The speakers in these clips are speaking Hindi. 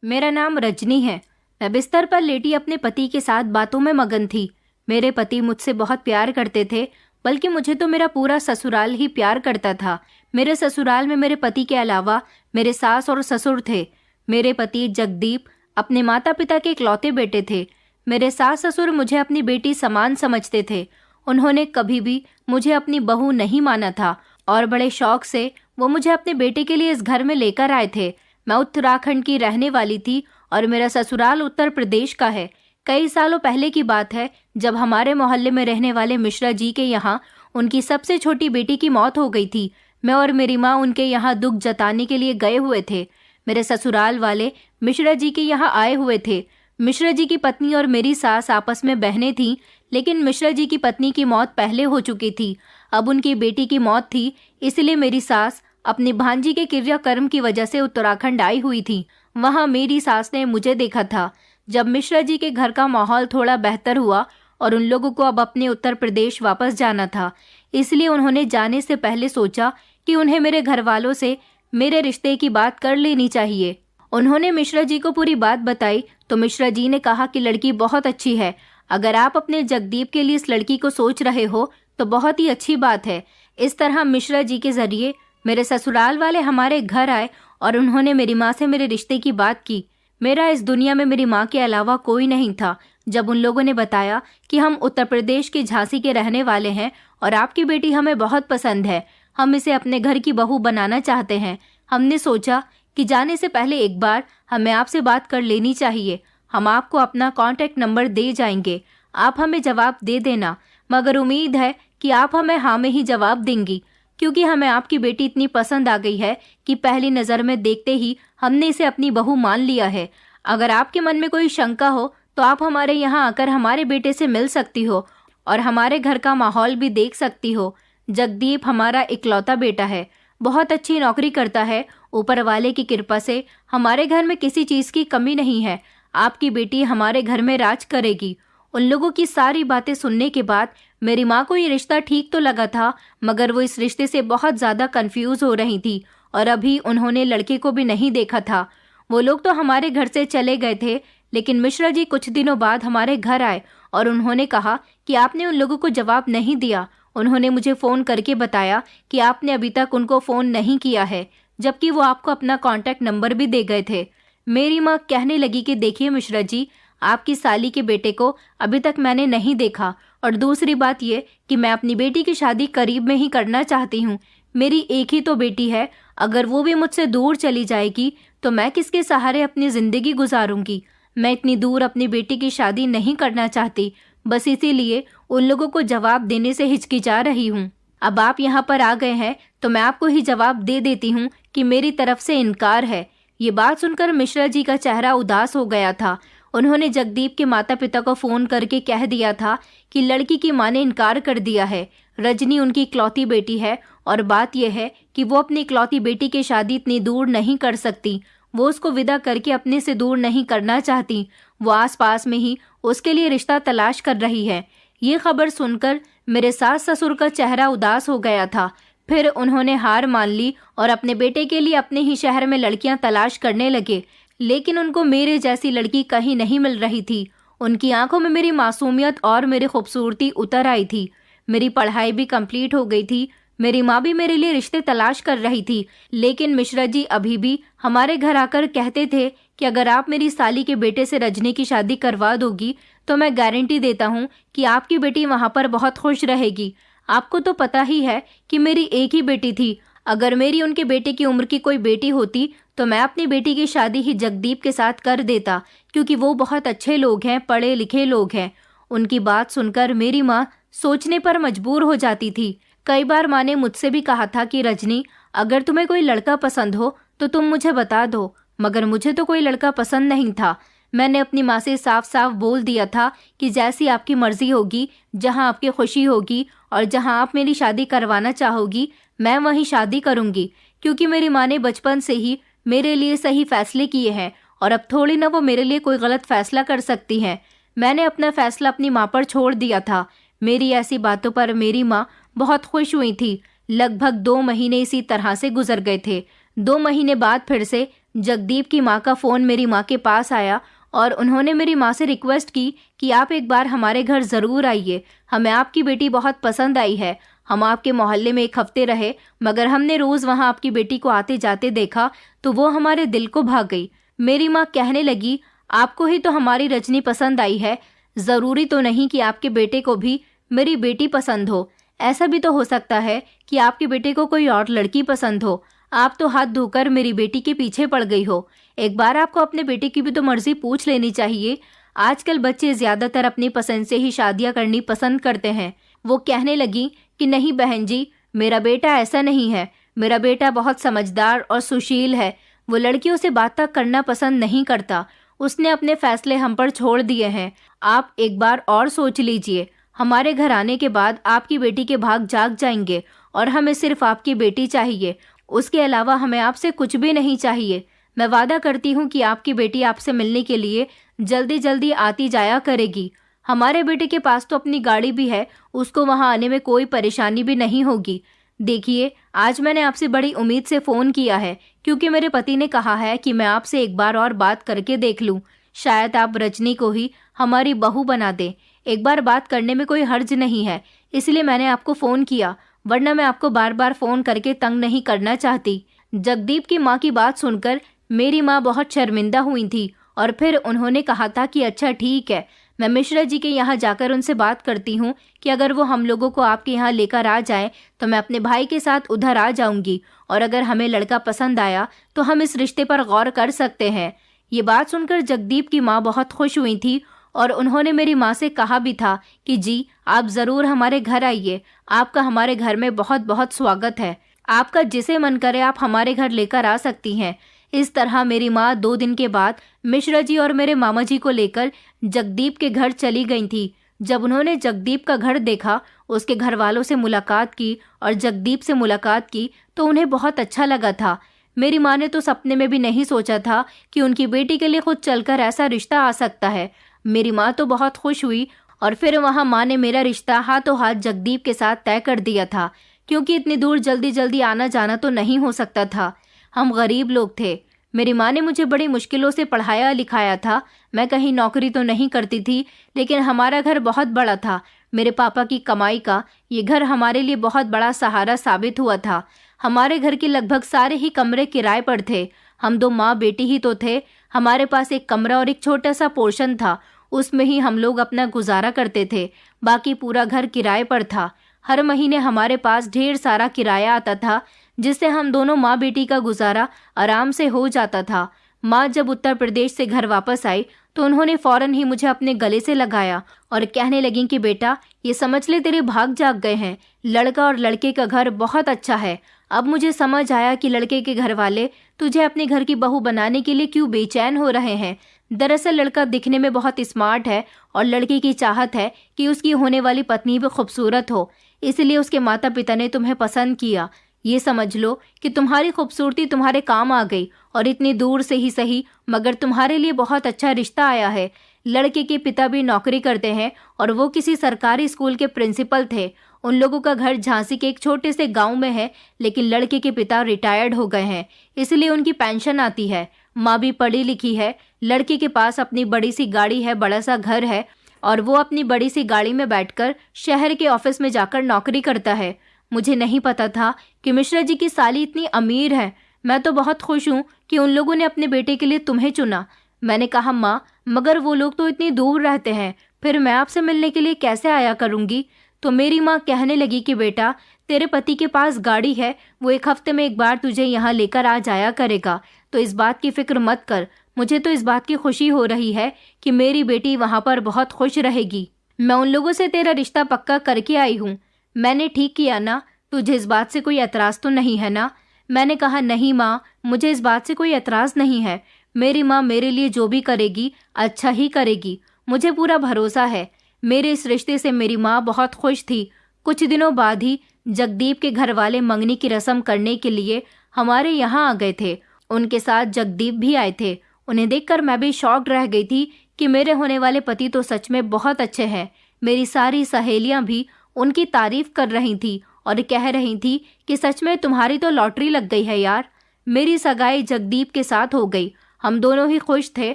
मेरा नाम रजनी है। मैं बिस्तर पर लेटी अपने पति के साथ बातों में मगन थी। मेरे पति मुझसे बहुत प्यार करते थे, बल्कि मुझे तो मेरा पूरा ससुराल ही प्यार करता था। मेरे ससुराल में मेरे पति के अलावा मेरे सास और ससुर थे। मेरे पति जगदीप अपने माता पिता के इकलौते बेटे थे। मेरे सास ससुर मुझे अपनी बेटी समान समझते थे। उन्होंने कभी भी मुझे अपनी बहू नहीं माना था और बड़े शौक से वो मुझे अपने बेटे के लिए इस घर में लेकर आए थे। मैं उत्तराखंड की रहने वाली थी और मेरा ससुराल उत्तर प्रदेश का है। कई सालों पहले की बात है, जब हमारे मोहल्ले में रहने वाले मिश्रा जी के यहाँ उनकी सबसे छोटी बेटी की मौत हो गई थी। मैं और मेरी माँ उनके यहाँ दुख जताने के लिए गए हुए थे। मेरे ससुराल वाले मिश्रा जी के यहाँ आए हुए थे। मिश्रा जी की पत्नी और मेरी सास आपस में बहनें थीं, लेकिन मिश्रा जी की पत्नी की मौत पहले हो चुकी थी। अब उनकी बेटी की मौत थी, इसलिए मेरी सास अपनी भांजी के क्रियाकर्म की वजह से उत्तराखंड आई हुई थी। वहां मेरी सास ने मुझे देखा था। जब मिश्रा जी के घर का माहौल थोड़ा बेहतर हुआ और उन लोगों को अब अपने उत्तर प्रदेश वापस जाना था, इसलिए उन्होंने जाने से पहले सोचा कि उन्हें मेरे घर वालों से मेरे रिश्ते की बात कर लेनी चाहिए। उन्होंने मिश्रा जी को पूरी बात बताई तो मिश्रा जी ने कहा कि लड़की बहुत अच्छी है। अगर आप अपने जगदीप के लिए इस लड़की को सोच रहे हो तो बहुत ही अच्छी बात है। इस तरह मिश्रा जी के जरिए मेरे ससुराल वाले हमारे घर आए और उन्होंने मेरी माँ से मेरे रिश्ते की बात की। मेरा इस दुनिया में मेरी माँ के अलावा कोई नहीं था। जब उन लोगों ने बताया कि हम उत्तर प्रदेश के झांसी के रहने वाले हैं और आपकी बेटी हमें बहुत पसंद है, हम इसे अपने घर की बहू बनाना चाहते हैं, हमने सोचा कि जाने से पहले एक बार हमें आपसे बात कर लेनी चाहिए। हम आपको अपना कॉन्टैक्ट नंबर दे जाएंगे, आप हमें जवाब दे देना, मगर उम्मीद है कि आप हमें हाँ में ही जवाब देंगी, क्योंकि हमें आपकी बेटी इतनी पसंद आ गई है कि पहली नज़र में देखते ही हमने इसे अपनी बहू मान लिया है। अगर आपके मन में कोई शंका हो तो आप हमारे यहाँ आकर हमारे बेटे से मिल सकती हो और हमारे घर का माहौल भी देख सकती हो। जगदीप हमारा इकलौता बेटा है, बहुत अच्छी नौकरी करता है। ऊपर वाले की कृपा से हमारे घर में किसी चीज़ की कमी नहीं है। आपकी बेटी हमारे घर में राज करेगी। उन लोगों की सारी बातें सुनने के बाद मेरी माँ को ये रिश्ता ठीक तो लगा था, मगर वो इस रिश्ते से बहुत ज़्यादा कंफ्यूज हो रही थी और अभी उन्होंने लड़के को भी नहीं देखा था। वो लोग तो हमारे घर से चले गए थे, लेकिन मिश्रा जी कुछ दिनों बाद हमारे घर आए और उन्होंने कहा कि आपने उन लोगों को जवाब नहीं दिया। उन्होंने मुझे फ़ोन करके बताया कि आपने अभी तक उनको फ़ोन नहीं किया है, जबकि वो आपको अपना कॉन्टैक्ट नंबर भी दे गए थे। मेरी माँ कहने लगी कि देखिए मिश्रा जी, आपकी साली के बेटे को अभी तक मैंने नहीं देखा, और दूसरी बात ये कि मैं अपनी बेटी की शादी करीब में ही करना चाहती हूँ। मेरी एक ही तो बेटी है, अगर वो भी मुझसे दूर चली जाएगी तो मैं किसके सहारे अपनी ज़िंदगी गुजारूंगी। मैं इतनी दूर अपनी बेटी की शादी नहीं करना चाहती, बस इसीलिए उन लोगों को जवाब देने से हिचकिचा रही हूँ। अब आप यहाँ पर आ गए हैं तो मैं आपको ही जवाब दे देती हूँ कि मेरी तरफ से इनकार है। ये बात सुनकर मिश्रा जी का चेहरा उदास हो गया था। उन्होंने जगदीप के माता पिता को फ़ोन करके कह दिया था कि लड़की की माँ ने इनकार कर दिया है। रजनी उनकी इकलौती बेटी है और बात यह है कि वो अपनी इकलौती बेटी की शादी इतनी दूर नहीं कर सकती। वो उसको विदा करके अपने से दूर नहीं करना चाहती। वो आसपास में ही उसके लिए रिश्ता तलाश कर रही है। ये खबर सुनकर मेरे सास ससुर का चेहरा उदास हो गया था। फिर उन्होंने हार मान ली और अपने बेटे के लिए अपने ही शहर में लड़कियां तलाश करने लगे, लेकिन उनको मेरे जैसी लड़की कहीं नहीं मिल रही थी। उनकी आंखों में मेरी मासूमियत और मेरी खूबसूरती उतर आई थी। मेरी पढ़ाई भी कंप्लीट हो गई थी। मेरी माँ भी मेरे लिए रिश्ते तलाश कर रही थी, लेकिन मिश्रा जी अभी भी हमारे घर आकर कहते थे कि अगर आप मेरी साली के बेटे से रजनी की शादी करवा दोगी तो मैं गारंटी देता हूँ कि आपकी बेटी वहाँ पर बहुत खुश रहेगी। आपको तो पता ही है कि मेरी एक ही बेटी थी। अगर मेरी उनके बेटे की उम्र की कोई बेटी होती तो मैं अपनी बेटी की शादी ही जगदीप के साथ कर देता, क्योंकि वो बहुत अच्छे लोग हैं, पढ़े लिखे लोग हैं। उनकी बात सुनकर मेरी माँ सोचने पर मजबूर हो जाती थी। कई बार माँ ने मुझसे भी कहा था कि रजनी, अगर तुम्हें कोई लड़का पसंद हो तो तुम मुझे बता दो, मगर मुझे तो कोई लड़का पसंद नहीं था। मैंने अपनी माँ से साफ साफ बोल दिया था कि जैसी आपकी मर्जी होगी, जहाँ आपकी खुशी होगी और जहाँ आप मेरी शादी करवाना चाहोगी, मैं वहीं शादी करूँगी, क्योंकि मेरी माँ ने बचपन से ही मेरे लिए सही फैसले किए हैं और अब थोड़ी ना वो मेरे लिए कोई गलत फैसला कर सकती हैं। मैंने अपना फैसला अपनी माँ पर छोड़ दिया था। मेरी ऐसी बातों पर मेरी माँ बहुत खुश हुई थी। लगभग 2 महीने इसी तरह से गुजर गए थे। 2 महीने बाद फिर से जगदीप की माँ का फ़ोन मेरी माँ के पास आया और उन्होंने मेरी माँ से रिक्वेस्ट की कि आप एक बार हमारे घर ज़रूर आइए, हमें आपकी बेटी बहुत पसंद आई है। हम आपके मोहल्ले में एक हफ्ते रहे, मगर हमने रोज़ वहाँ आपकी बेटी को आते जाते देखा तो वो हमारे दिल को भा गई। मेरी माँ कहने लगी, आपको ही तो हमारी रजनी पसंद आई है, ज़रूरी तो नहीं कि आपके बेटे को भी मेरी बेटी पसंद हो। ऐसा भी तो हो सकता है कि आपके बेटे को कोई और लड़की पसंद हो। आप तो हाथ धोकर मेरी बेटी के पीछे पड़ गई हो। एक बार आपको अपने बेटे की भी तो मर्जी पूछ लेनी चाहिए। आजकल बच्चे ज़्यादातर अपनी पसंद से ही शादियां करनी पसंद करते हैं। वो कहने लगी कि नहीं बहन जी, मेरा बेटा ऐसा नहीं है। मेरा बेटा बहुत समझदार और सुशील है। वो लड़कियों से बातें करना पसंद नहीं करता। उसने अपने फैसले हम पर छोड़ दिए हैं। आप एक बार और सोच लीजिए। हमारे घर आने के बाद आपकी बेटी के भाग जाग जाएंगे और हमें सिर्फ आपकी बेटी चाहिए। उसके अलावा हमें आपसे कुछ भी नहीं चाहिए। मैं वादा करती हूँ कि आपकी बेटी आपसे मिलने के लिए जल्दी जल्दी आती जाया करेगी। हमारे बेटे के पास तो अपनी गाड़ी भी है, उसको वहाँ आने में कोई परेशानी भी नहीं होगी। देखिए, आज मैंने आपसे बड़ी उम्मीद से फ़ोन किया है क्योंकि मेरे पति ने कहा है कि मैं आपसे एक बार और बात करके देख लूँ। शायद आप रजनी को ही हमारी बहू बना दें। एक बार बात करने में कोई हर्ज नहीं है, इसलिए मैंने आपको फ़ोन किया, वरना मैं आपको बार बार फ़ोन करके तंग नहीं करना चाहती। जगदीप की माँ की बात सुनकर मेरी माँ बहुत शर्मिंदा हुई थी और फिर उन्होंने कहा था कि अच्छा ठीक है, मैं मिश्रा जी के यहाँ जाकर उनसे बात करती हूँ कि अगर वो हम लोगों को आपके यहाँ लेकर आ जाए तो मैं अपने भाई के साथ उधर आ जाऊँगी, और अगर हमें लड़का पसंद आया तो हम इस रिश्ते पर गौर कर सकते हैं। ये बात सुनकर जगदीप की माँ बहुत खुश हुई थी और उन्होंने मेरी माँ से कहा भी था कि जी आप ज़रूर हमारे घर आइए, आपका हमारे घर में बहुत बहुत स्वागत है। आपका जिसे मन करे आप हमारे घर लेकर आ सकती हैं। इस तरह मेरी माँ 2 दिन के बाद मिश्रा जी और मेरे मामा जी को लेकर जगदीप के घर चली गई थी। जब उन्होंने जगदीप का घर देखा, उसके घर वालों से मुलाकात की और जगदीप से मुलाकात की तो उन्हें बहुत अच्छा लगा था। मेरी माँ ने तो सपने में भी नहीं सोचा था कि उनकी बेटी के लिए खुद चलकर ऐसा रिश्ता आ सकता है। मेरी माँ तो बहुत खुश हुई और फिर वहाँ माँ ने मेरा रिश्ता हाथों हाथ जगदीप के साथ तय कर दिया था, क्योंकि इतनी दूर जल्दी जल्दी आना जाना तो नहीं हो सकता था। हम गरीब लोग थे। मेरी माँ ने मुझे बड़ी मुश्किलों से पढ़ाया लिखाया था। मैं कहीं नौकरी तो नहीं करती थी, लेकिन हमारा घर बहुत बड़ा था। मेरे पापा की कमाई का ये घर हमारे लिए बहुत बड़ा सहारा साबित हुआ था। हमारे घर के लगभग सारे ही कमरे किराए पर थे। हम 2 माँ बेटी ही तो थे। हमारे पास एक कमरा और एक छोटा सा पोर्शन था, उसमें ही हम लोग अपना गुजारा करते थे। बाकी पूरा घर किराए पर था। हर महीने हमारे पास ढेर सारा किराया आता था, जिससे हम दोनों माँ बेटी का गुजारा आराम से हो जाता था। माँ जब उत्तर प्रदेश से घर वापस आई तो उन्होंने फौरन ही मुझे अपने गले से लगाया और कहने लगी कि बेटा, ये समझ ले तेरे भाग जाग गए हैं। लड़का और लड़के का घर बहुत अच्छा है। अब मुझे समझ आया कि लड़के के घर वाले तुझे अपने घर की बहू बनाने के लिए क्यों बेचैन हो रहे हैं। दरअसल लड़का दिखने में बहुत स्मार्ट है और लड़की की चाहत है कि उसकी होने वाली पत्नी भी खूबसूरत हो, इसलिए उसके माता पिता ने तुम्हें पसंद किया। ये समझ लो कि तुम्हारी खूबसूरती तुम्हारे काम आ गई, और इतनी दूर से ही सही मगर तुम्हारे लिए बहुत अच्छा रिश्ता आया है। लड़के के पिता भी नौकरी करते हैं और वो किसी सरकारी स्कूल के प्रिंसिपल थे। उन लोगों का घर झांसी के एक छोटे से गांव में है, लेकिन लड़के के पिता रिटायर्ड हो गए हैं, इसलिए उनकी पेंशन आती है। माँ भी पढ़ी लिखी है। लड़के के पास अपनी बड़ी सी गाड़ी है, बड़ा सा घर है, और वो अपनी बड़ी सी गाड़ी में बैठकर शहर के ऑफिस में जाकर नौकरी करता है। मुझे नहीं पता था कि मिश्रा जी की साली इतनी अमीर है। मैं तो बहुत खुश हूँ कि उन लोगों ने अपने बेटे के लिए तुम्हें चुना। मैंने कहा माँ, मगर वो लोग तो इतनी दूर रहते हैं, फिर मैं आपसे मिलने के लिए कैसे आया करूँगी। तो मेरी माँ कहने लगी कि बेटा, तेरे पति के पास गाड़ी है, वो 1 हफ्ते में एक बार तुझे यहाँ लेकर आ जाया करेगा, तो इस बात की फिक्र मत कर। मुझे तो इस बात की खुशी हो रही है कि मेरी बेटी वहाँ पर बहुत खुश रहेगी। मैं उन लोगों से तेरा रिश्ता पक्का करके आई हूँ। मैंने ठीक किया ना? तुझे इस बात से कोई एतराज़ तो नहीं है ना? मैंने कहा नहीं माँ, मुझे इस बात से कोई एतराज़ नहीं है। मेरी माँ मेरे लिए जो भी करेगी अच्छा ही करेगी, मुझे पूरा भरोसा है। मेरे इस रिश्ते से मेरी माँ बहुत खुश थी। कुछ दिनों बाद ही जगदीप के घर वाले मंगनी की रस्म करने के लिए हमारे यहाँ आ गए थे। उनके साथ जगदीप भी आए थे। उन्हें देखकर मैं भी शॉक्ड रह गई थी कि मेरे होने वाले पति तो सच में बहुत अच्छे हैं। मेरी सारी सहेलियां भी उनकी तारीफ कर रही थी और कह रही थी कि सच में तुम्हारी तो लॉटरी लग गई है यार। मेरी सगाई जगदीप के साथ हो गई। हम दोनों ही खुश थे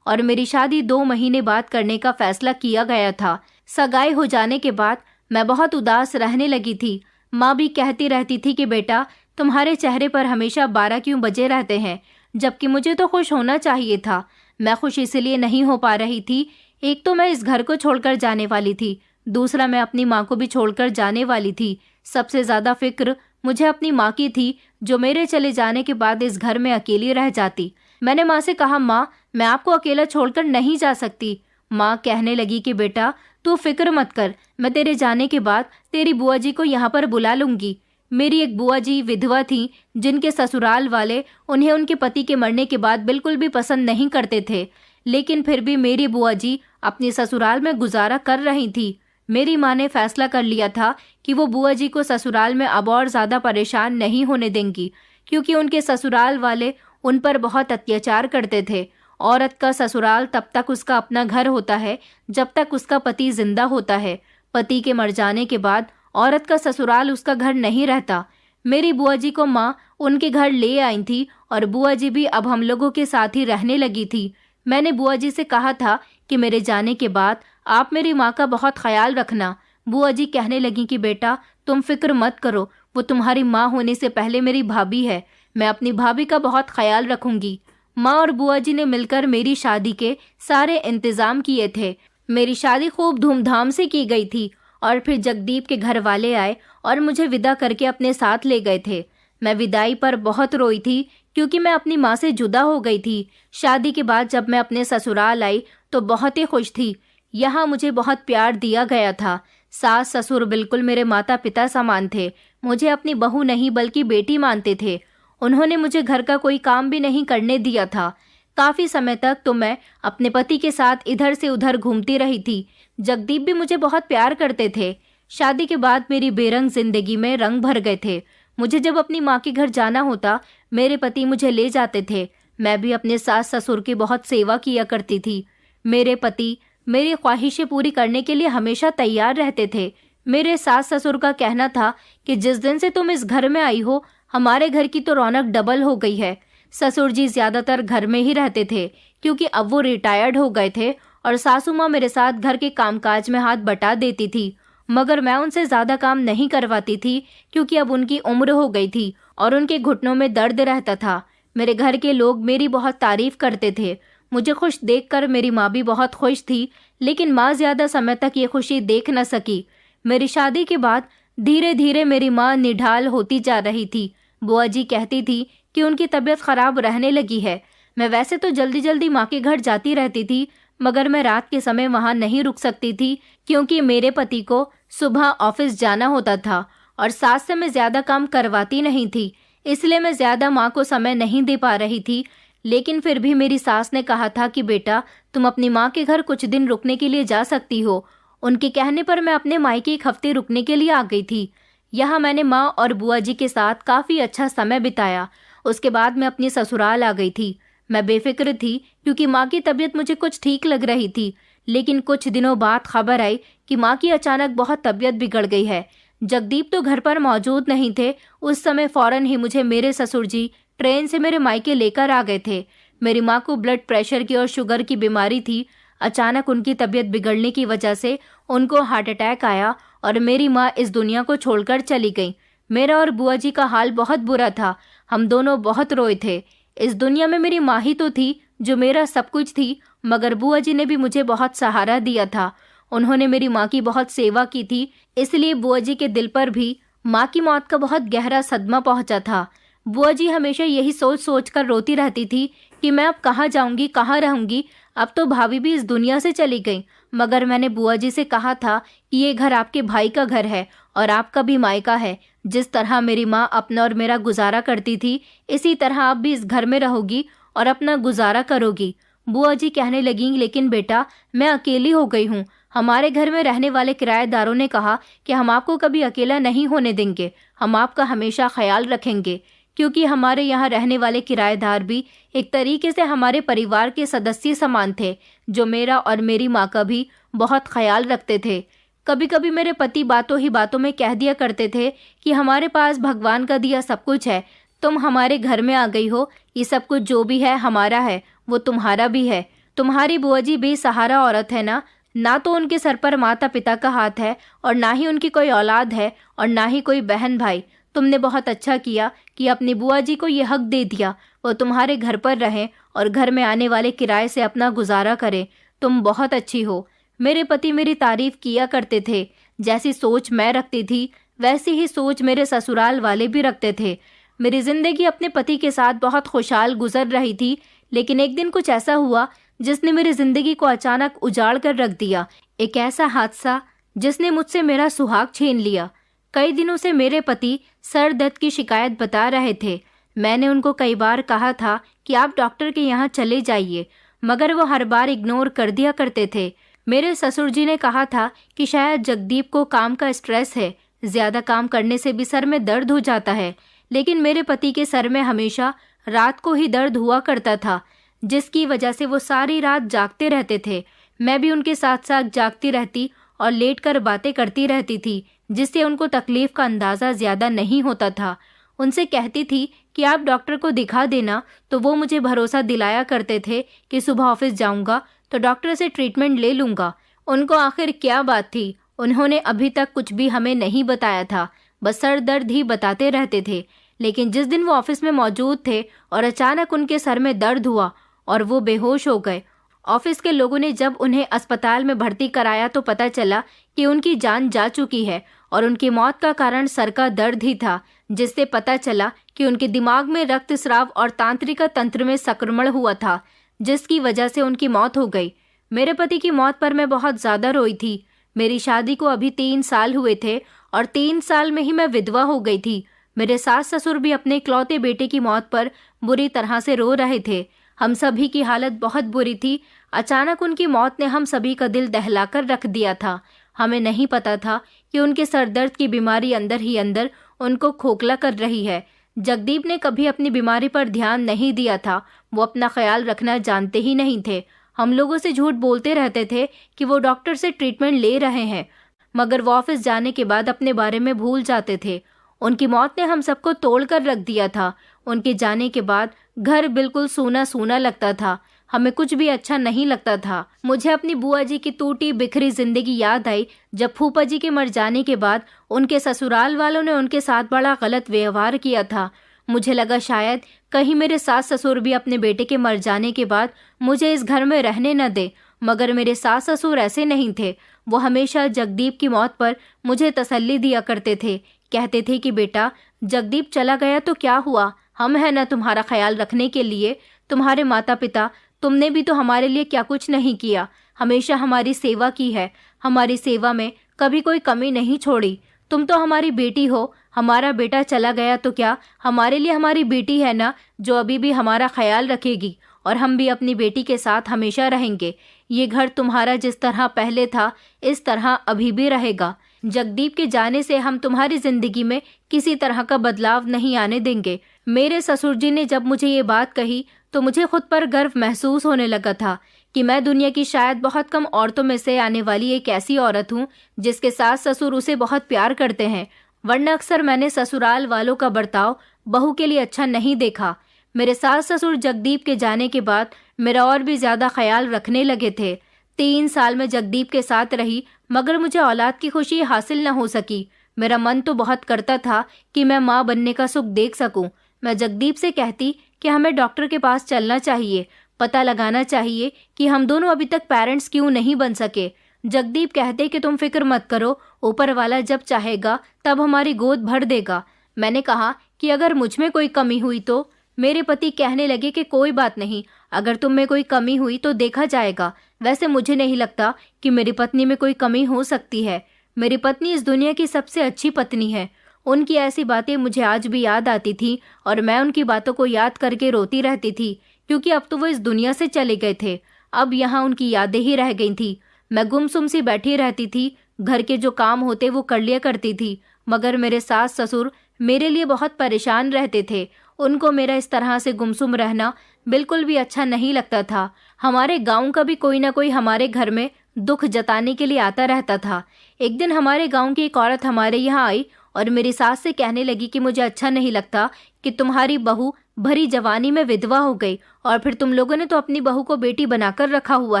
और मेरी शादी 2 महीने बाद करने का फैसला किया गया था। सगाई हो जाने के बाद मैं बहुत उदास रहने लगी थी। माँ भी कहती रहती थी कि बेटा, तुम्हारे चेहरे पर हमेशा 12 क्यों बजे रहते हैं, जबकि मुझे तो खुश होना चाहिए था। मैं खुश इसलिए नहीं हो पा रही थी, एक तो मैं इस घर को छोड़कर जाने वाली थी, दूसरा मैं अपनी माँ को भी छोड़कर जाने वाली थी। सबसे ज्यादा फिक्र मुझे अपनी माँ की थी, जो मेरे चले जाने के बाद इस घर में अकेली रह जाती। मैंने माँ से कहा, माँ, मैं आपको अकेला छोड़कर नहीं जा सकती। माँ कहने लगी कि बेटा, तू फिक्र मत कर, मैं तेरे जाने के बाद तेरी बुआ जी को यहाँ पर बुला लूंगी। मेरी एक बुआ जी विधवा थी, जिनके ससुराल वाले उन्हें उनके पति के मरने के बाद बिल्कुल भी पसंद नहीं करते थे, लेकिन फिर भी मेरी बुआ जी अपनी ससुराल में गुजारा कर रही थी। मेरी माँ ने फैसला कर लिया था कि वो बुआ जी को ससुराल में अब और ज्यादा परेशान नहीं होने देंगी, क्योंकि उनके ससुराल वाले उन पर बहुत अत्याचार करते थे। औरत का ससुराल तब तक उसका अपना घर होता है जब तक उसका पति जिंदा होता है। पति के मर जाने के बाद औरत का ससुराल उसका घर नहीं रहता। मेरी बुआ जी को माँ उनके घर ले आई थी और बुआ जी भी अब हम लोगों के साथ ही रहने लगी थी। मैंने बुआ जी से कहा था कि मेरे जाने के बाद आप मेरी माँ का बहुत ख्याल रखना। बुआ जी कहने लगी कि बेटा, तुम फिक्र मत करो, वो तुम्हारी माँ होने से पहले मेरी भाभी है, मैं अपनी भाभी का बहुत ख्याल रखूंगी। माँ और बुआ जी ने मिलकर मेरी शादी के सारे इंतजाम किए थे। मेरी शादी खूब धूमधाम से की गई थी और फिर जगदीप के घर वाले आए और मुझे विदा करके अपने साथ ले गए थे। मैं विदाई पर बहुत रोई थी, क्योंकि मैं अपनी माँ से जुदा हो गई थी। शादी के बाद जब मैं अपने ससुराल आई तो बहुत ही खुश थी। यहाँ मुझे बहुत प्यार दिया गया था। सास ससुर बिल्कुल मेरे माता पिता समान थे। मुझे अपनी बहू नहीं बल्कि बेटी मानते थे। उन्होंने मुझे घर का कोई काम भी नहीं करने दिया था। काफी समय तक तो मैं अपने पति के साथ इधर से उधर घूमती रही थी। जगदीप भी मुझे बहुत प्यार करते थे। शादी के बाद मेरी बेरंग जिंदगी में रंग भर गए थे। मुझे जब अपनी माँ के घर जाना होता, मेरे पति मुझे ले जाते थे। मैं भी अपने सास ससुर की बहुत सेवा किया करती थी। मेरे पति मेरी ख्वाहिशें पूरी करने के लिए हमेशा तैयार रहते थे। मेरे सास ससुर का कहना था कि जिस दिन से तुम इस घर में आई हो, हमारे घर की तो रौनक डबल हो गई है। ससुर जी ज्यादातर घर में ही रहते थे, क्योंकि अब वो रिटायर्ड हो गए थे और सासू माँ मेरे साथ घर के कामकाज में हाथ बटा देती थी। मगर मैं उनसे ज्यादा काम नहीं करवाती थी, क्योंकि अब उनकी उम्र हो गई थी और उनके घुटनों में दर्द रहता था। मेरे घर के लोग मेरी बहुत तारीफ करते थे। मुझे खुश देखकर मेरी माँ भी बहुत खुश थी, लेकिन माँ ज्यादा समय तक ये खुशी देख न सकी। मेरी शादी के बाद धीरे धीरे मेरी माँ निढाल होती जा रही थी। बुआ जी कहती थी कि उनकी तबीयत खराब रहने लगी है। मैं वैसे तो जल्दी जल्दी माँ के घर जाती रहती थी, मगर मैं रात के समय वहाँ नहीं रुक सकती थी, क्योंकि मेरे पति को सुबह ऑफिस जाना होता था और सास से मैं ज्यादा काम करवाती नहीं थी, इसलिए मैं ज्यादा माँ को समय नहीं दे पा रही थी। लेकिन फिर भी मेरी सास ने कहा था कि बेटा, तुम अपनी माँ के घर कुछ दिन रुकने के लिए जा सकती हो। उनके कहने पर मैं अपने मायके 1 हफ्ते रुकने के लिए आ गई थी। यहाँ मैंने माँ और बुआ जी के साथ काफी अच्छा समय बिताया। उसके बाद मैं अपनी ससुराल आ गई थी। मैं बेफिक्र थी, क्योंकि माँ की तबीयत मुझे कुछ ठीक लग रही थी। लेकिन कुछ दिनों बाद खबर आई कि माँ की अचानक बहुत तबीयत बिगड़ गई है। जगदीप तो घर पर मौजूद नहीं थे। उस समय फौरन ही मुझे मेरे ससुर जी ट्रेन से मेरे मायके लेकर आ गए थे। मेरी माँ को ब्लड प्रेशर की और शुगर की बीमारी थी। अचानक उनकी तबीयत बिगड़ने की वजह से उनको हार्ट अटैक आया और मेरी माँ इस दुनिया को छोड़कर चली गई। मेरा और बुआ जी का हाल बहुत बुरा था। हम दोनों बहुत रोए थे। इस दुनिया में मेरी माँ ही तो थी जो मेरा सब कुछ थी, मगर बुआ जी ने भी मुझे बहुत सहारा दिया था। उन्होंने मेरी माँ की बहुत सेवा की थी, इसलिए बुआ जी के दिल पर भी माँ की मौत का बहुत गहरा सदमा पहुंचा था। बुआ जी हमेशा यही सोच सोच कर रोती रहती थी कि मैं अब कहाँ जाऊंगी, कहाँ रहूंगी। अब तो भाभी भी इस दुनिया से चली गई। मगर मैंने बुआ जी से कहा था कि ये घर आपके भाई का घर है और आपका भी मायका है। जिस तरह मेरी माँ अपना और मेरा गुजारा करती थी, इसी तरह आप भी इस घर में रहोगी और अपना गुजारा करोगी। बुआ जी कहने लगी, लेकिन बेटा, मैं अकेली हो गई हूँ। हमारे घर में रहने वाले किराएदारों ने कहा कि हम आपको कभी अकेला नहीं होने देंगे, हम आपका हमेशा ख्याल रखेंगे, क्योंकि हमारे यहाँ रहने वाले किराएदार भी एक तरीके से हमारे परिवार के सदस्य समान थे, जो मेरा और मेरी माँ का भी बहुत ख्याल रखते थे। कभी कभी मेरे पति बातों ही बातों में कह दिया करते थे कि हमारे पास भगवान का दिया सब कुछ है, तुम हमारे घर में आ गई हो, ये सब कुछ जो भी है हमारा है, वो तुम्हारा भी है। तुम्हारी बुआ जी बेसहारा औरत है ना तो उनके सर पर माता पिता का हाथ है और ना ही उनकी कोई औलाद है और ना ही कोई बहन भाई। तुमने बहुत अच्छा किया कि अपनी बुआ जी को ये हक दे दिया वो तुम्हारे घर पर रहें और घर में आने वाले किराए से अपना गुजारा करें। तुम बहुत अच्छी हो। मेरे पति मेरी तारीफ किया करते थे। जैसी सोच मैं रखती थी वैसी ही सोच मेरे ससुराल वाले भी रखते थे। मेरी जिंदगी अपने पति के साथ बहुत खुशहाल गुजर रही थी, लेकिन एक दिन कुछ ऐसा हुआ जिसने मेरी जिंदगी को अचानक उजाड़ कर रख दिया। एक ऐसा हादसा जिसने मुझसे मेरा सुहाग छीन लिया। कई दिनों से मेरे पति सर दर्द की शिकायत बता रहे थे। मैंने उनको कई बार कहा था कि आप डॉक्टर के यहाँ चले जाइए, मगर वो हर बार इग्नोर कर दिया करते थे। मेरे ससुर जी ने कहा था कि शायद जगदीप को काम का स्ट्रेस है, ज्यादा काम करने से भी सर में दर्द हो जाता है। लेकिन मेरे पति के सर में हमेशा रात को ही दर्द हुआ करता था, जिसकी वजह से वो सारी रात जागते रहते थे। मैं भी उनके साथ साथ जागती रहती और लेटकर बातें करती रहती थी, जिससे उनको तकलीफ का अंदाज़ा ज़्यादा नहीं होता था। उनसे कहती थी कि आप डॉक्टर को दिखा देना, तो वो मुझे भरोसा दिलाया करते थे कि सुबह ऑफिस जाऊंगा तो डॉक्टर से ट्रीटमेंट ले लूंगा। उनको आखिर क्या बात थी? उन्होंने अभी तक कुछ भी हमें नहीं बताया था, बस सर दर्द ही बताते रहते थे। लेकिन जिस दिन वो ऑफिस में मौजूद थे और अचानक उनके सर में दर्द हुआ और वो बेहोश हो गए। ऑफिस के लोगों ने जब उन्हें अस्पताल में भर्ती कराया तो पता चला कि उनकी जान जा चुकी है और उनकी मौत का कारण सर का दर्द ही था, जिससे पता चला कि उनके दिमाग में रक्तस्राव और तंत्रिका तंत्र में संक्रमण हुआ था, जिसकी वजह से उनकी मौत हो गई। मेरे पति की मौत पर मैं बहुत ज्यादा रोई थी। मेरी शादी को अभी 3 साल हुए थे और 3 साल में ही मैं विधवा हो गई थी। मेरे सास ससुर भी अपने इकलौते बेटे की मौत पर बुरी तरह से रो रहे थे। हम सभी की हालत बहुत बुरी थी। अचानक उनकी मौत ने हम सभी का दिल दहलाकर रख दिया था। हमें नहीं पता था कि उनके सर दर्द की बीमारी अंदर ही अंदर उनको खोखला कर रही है। जगदीप ने कभी अपनी बीमारी पर ध्यान नहीं दिया था। वो अपना ख्याल रखना जानते ही नहीं थे। हम लोगों से झूठ बोलते रहते थे कि वो डॉक्टर से ट्रीटमेंट ले रहे हैं, मगर वो ऑफिस जाने के बाद अपने बारे में भूल जाते थे। उनकी मौत ने हम सबको तोड़ कर रख दिया था। उनके जाने के बाद घर बिल्कुल सूना सूना लगता था। हमें कुछ भी अच्छा नहीं लगता था। मुझे अपनी बुआ जी की टूटी बिखरी जिंदगी याद आई, जब फूफा जी के मर जाने के बाद उनके ससुराल वालों ने उनके साथ बड़ा गलत व्यवहार किया था। मुझे लगा शायद कहीं मेरे सास ससुर भी अपने बेटे के मर जाने के बाद मुझे इस घर में रहने न दे, मगर मेरे सास ससुर ऐसे नहीं थे। वो हमेशा जगदीप की मौत पर मुझे तसल्ली दिया करते थे। कहते थे कि बेटा, जगदीप चला गया तो क्या हुआ, हम हैं ना तुम्हारा ख्याल रखने के लिए। तुम्हारे माता पिता, तुमने भी तो हमारे लिए क्या कुछ नहीं किया, हमेशा हमारी सेवा की है। हमारी सेवा में कभी कोई कमी नहीं छोड़ी। तुम तो हमारी बेटी हो। हमारा बेटा चला गया तो क्या, हमारे लिए हमारी बेटी है ना, जो अभी भी हमारा ख्याल रखेगी, और हम भी अपनी बेटी के साथ हमेशा रहेंगे। ये घर तुम्हारा जिस तरह पहले था, इस तरह अभी भी रहेगा। जगदीप के जाने से हम तुम्हारी जिंदगी में किसी तरह का बदलाव नहीं आने देंगे। मेरे ससुर जी ने जब मुझे ये बात कही तो मुझे खुद पर गर्व महसूस होने लगा था कि मैं दुनिया की शायद बहुत कम औरतों में से आने वाली एक ऐसी औरत हूँ जिसके सास ससुर उसे बहुत प्यार करते हैं। वरना अक्सर मैंने ससुराल वालों का बर्ताव बहू के लिए अच्छा नहीं देखा। मेरे सास ससुर जगदीप के जाने के बाद मेरा और भी ज्यादा ख्याल रखने लगे थे। 3 साल में जगदीप के साथ रही, मगर मुझे औलाद की खुशी हासिल न हो सकी। मेरा मन तो बहुत करता था कि मैं माँ बनने का सुख देख सकूं। मैं जगदीप से कहती कि हमें डॉक्टर के पास चलना चाहिए, पता लगाना चाहिए कि हम दोनों अभी तक पेरेंट्स क्यों नहीं बन सके। जगदीप कहते कि तुम फिक्र मत करो, ऊपर वाला जब चाहेगा तब हमारी गोद भर देगा। मैंने कहा कि अगर मुझ में कोई कमी हुई तो? मेरे पति कहने लगे कि कोई बात नहीं, अगर तुम में कोई कमी हुई तो देखा जाएगा। वैसे मुझे नहीं लगता कि मेरी पत्नी में कोई कमी हो सकती है। मेरी पत्नी इस दुनिया की सबसे अच्छी पत्नी है। उनकी ऐसी बातें मुझे आज भी याद आती थी और मैं उनकी बातों को याद करके रोती रहती थी, क्योंकि अब तो वो इस दुनिया से चले गए थे। अब यहाँ उनकी यादें ही रह गई थी। मैं गुमसुम सी बैठी रहती थी। घर के जो काम होते वो कर लिया करती थी, मगर मेरे सास ससुर मेरे लिए बहुत परेशान रहते थे। उनको मेरा इस तरह से गुमसुम रहना बिल्कुल भी अच्छा नहीं लगता था। हमारे गांव का भी कोई ना कोई हमारे घर में दुख जताने के लिए आता रहता था। एक दिन हमारे गांव की एक औरत हमारे यहाँ आई और मेरी सास से कहने लगी कि मुझे अच्छा नहीं लगता कि तुम्हारी बहू भरी जवानी में विधवा हो गई और फिर तुम लोगों ने तो अपनी बहू को बेटी बनाकर रखा हुआ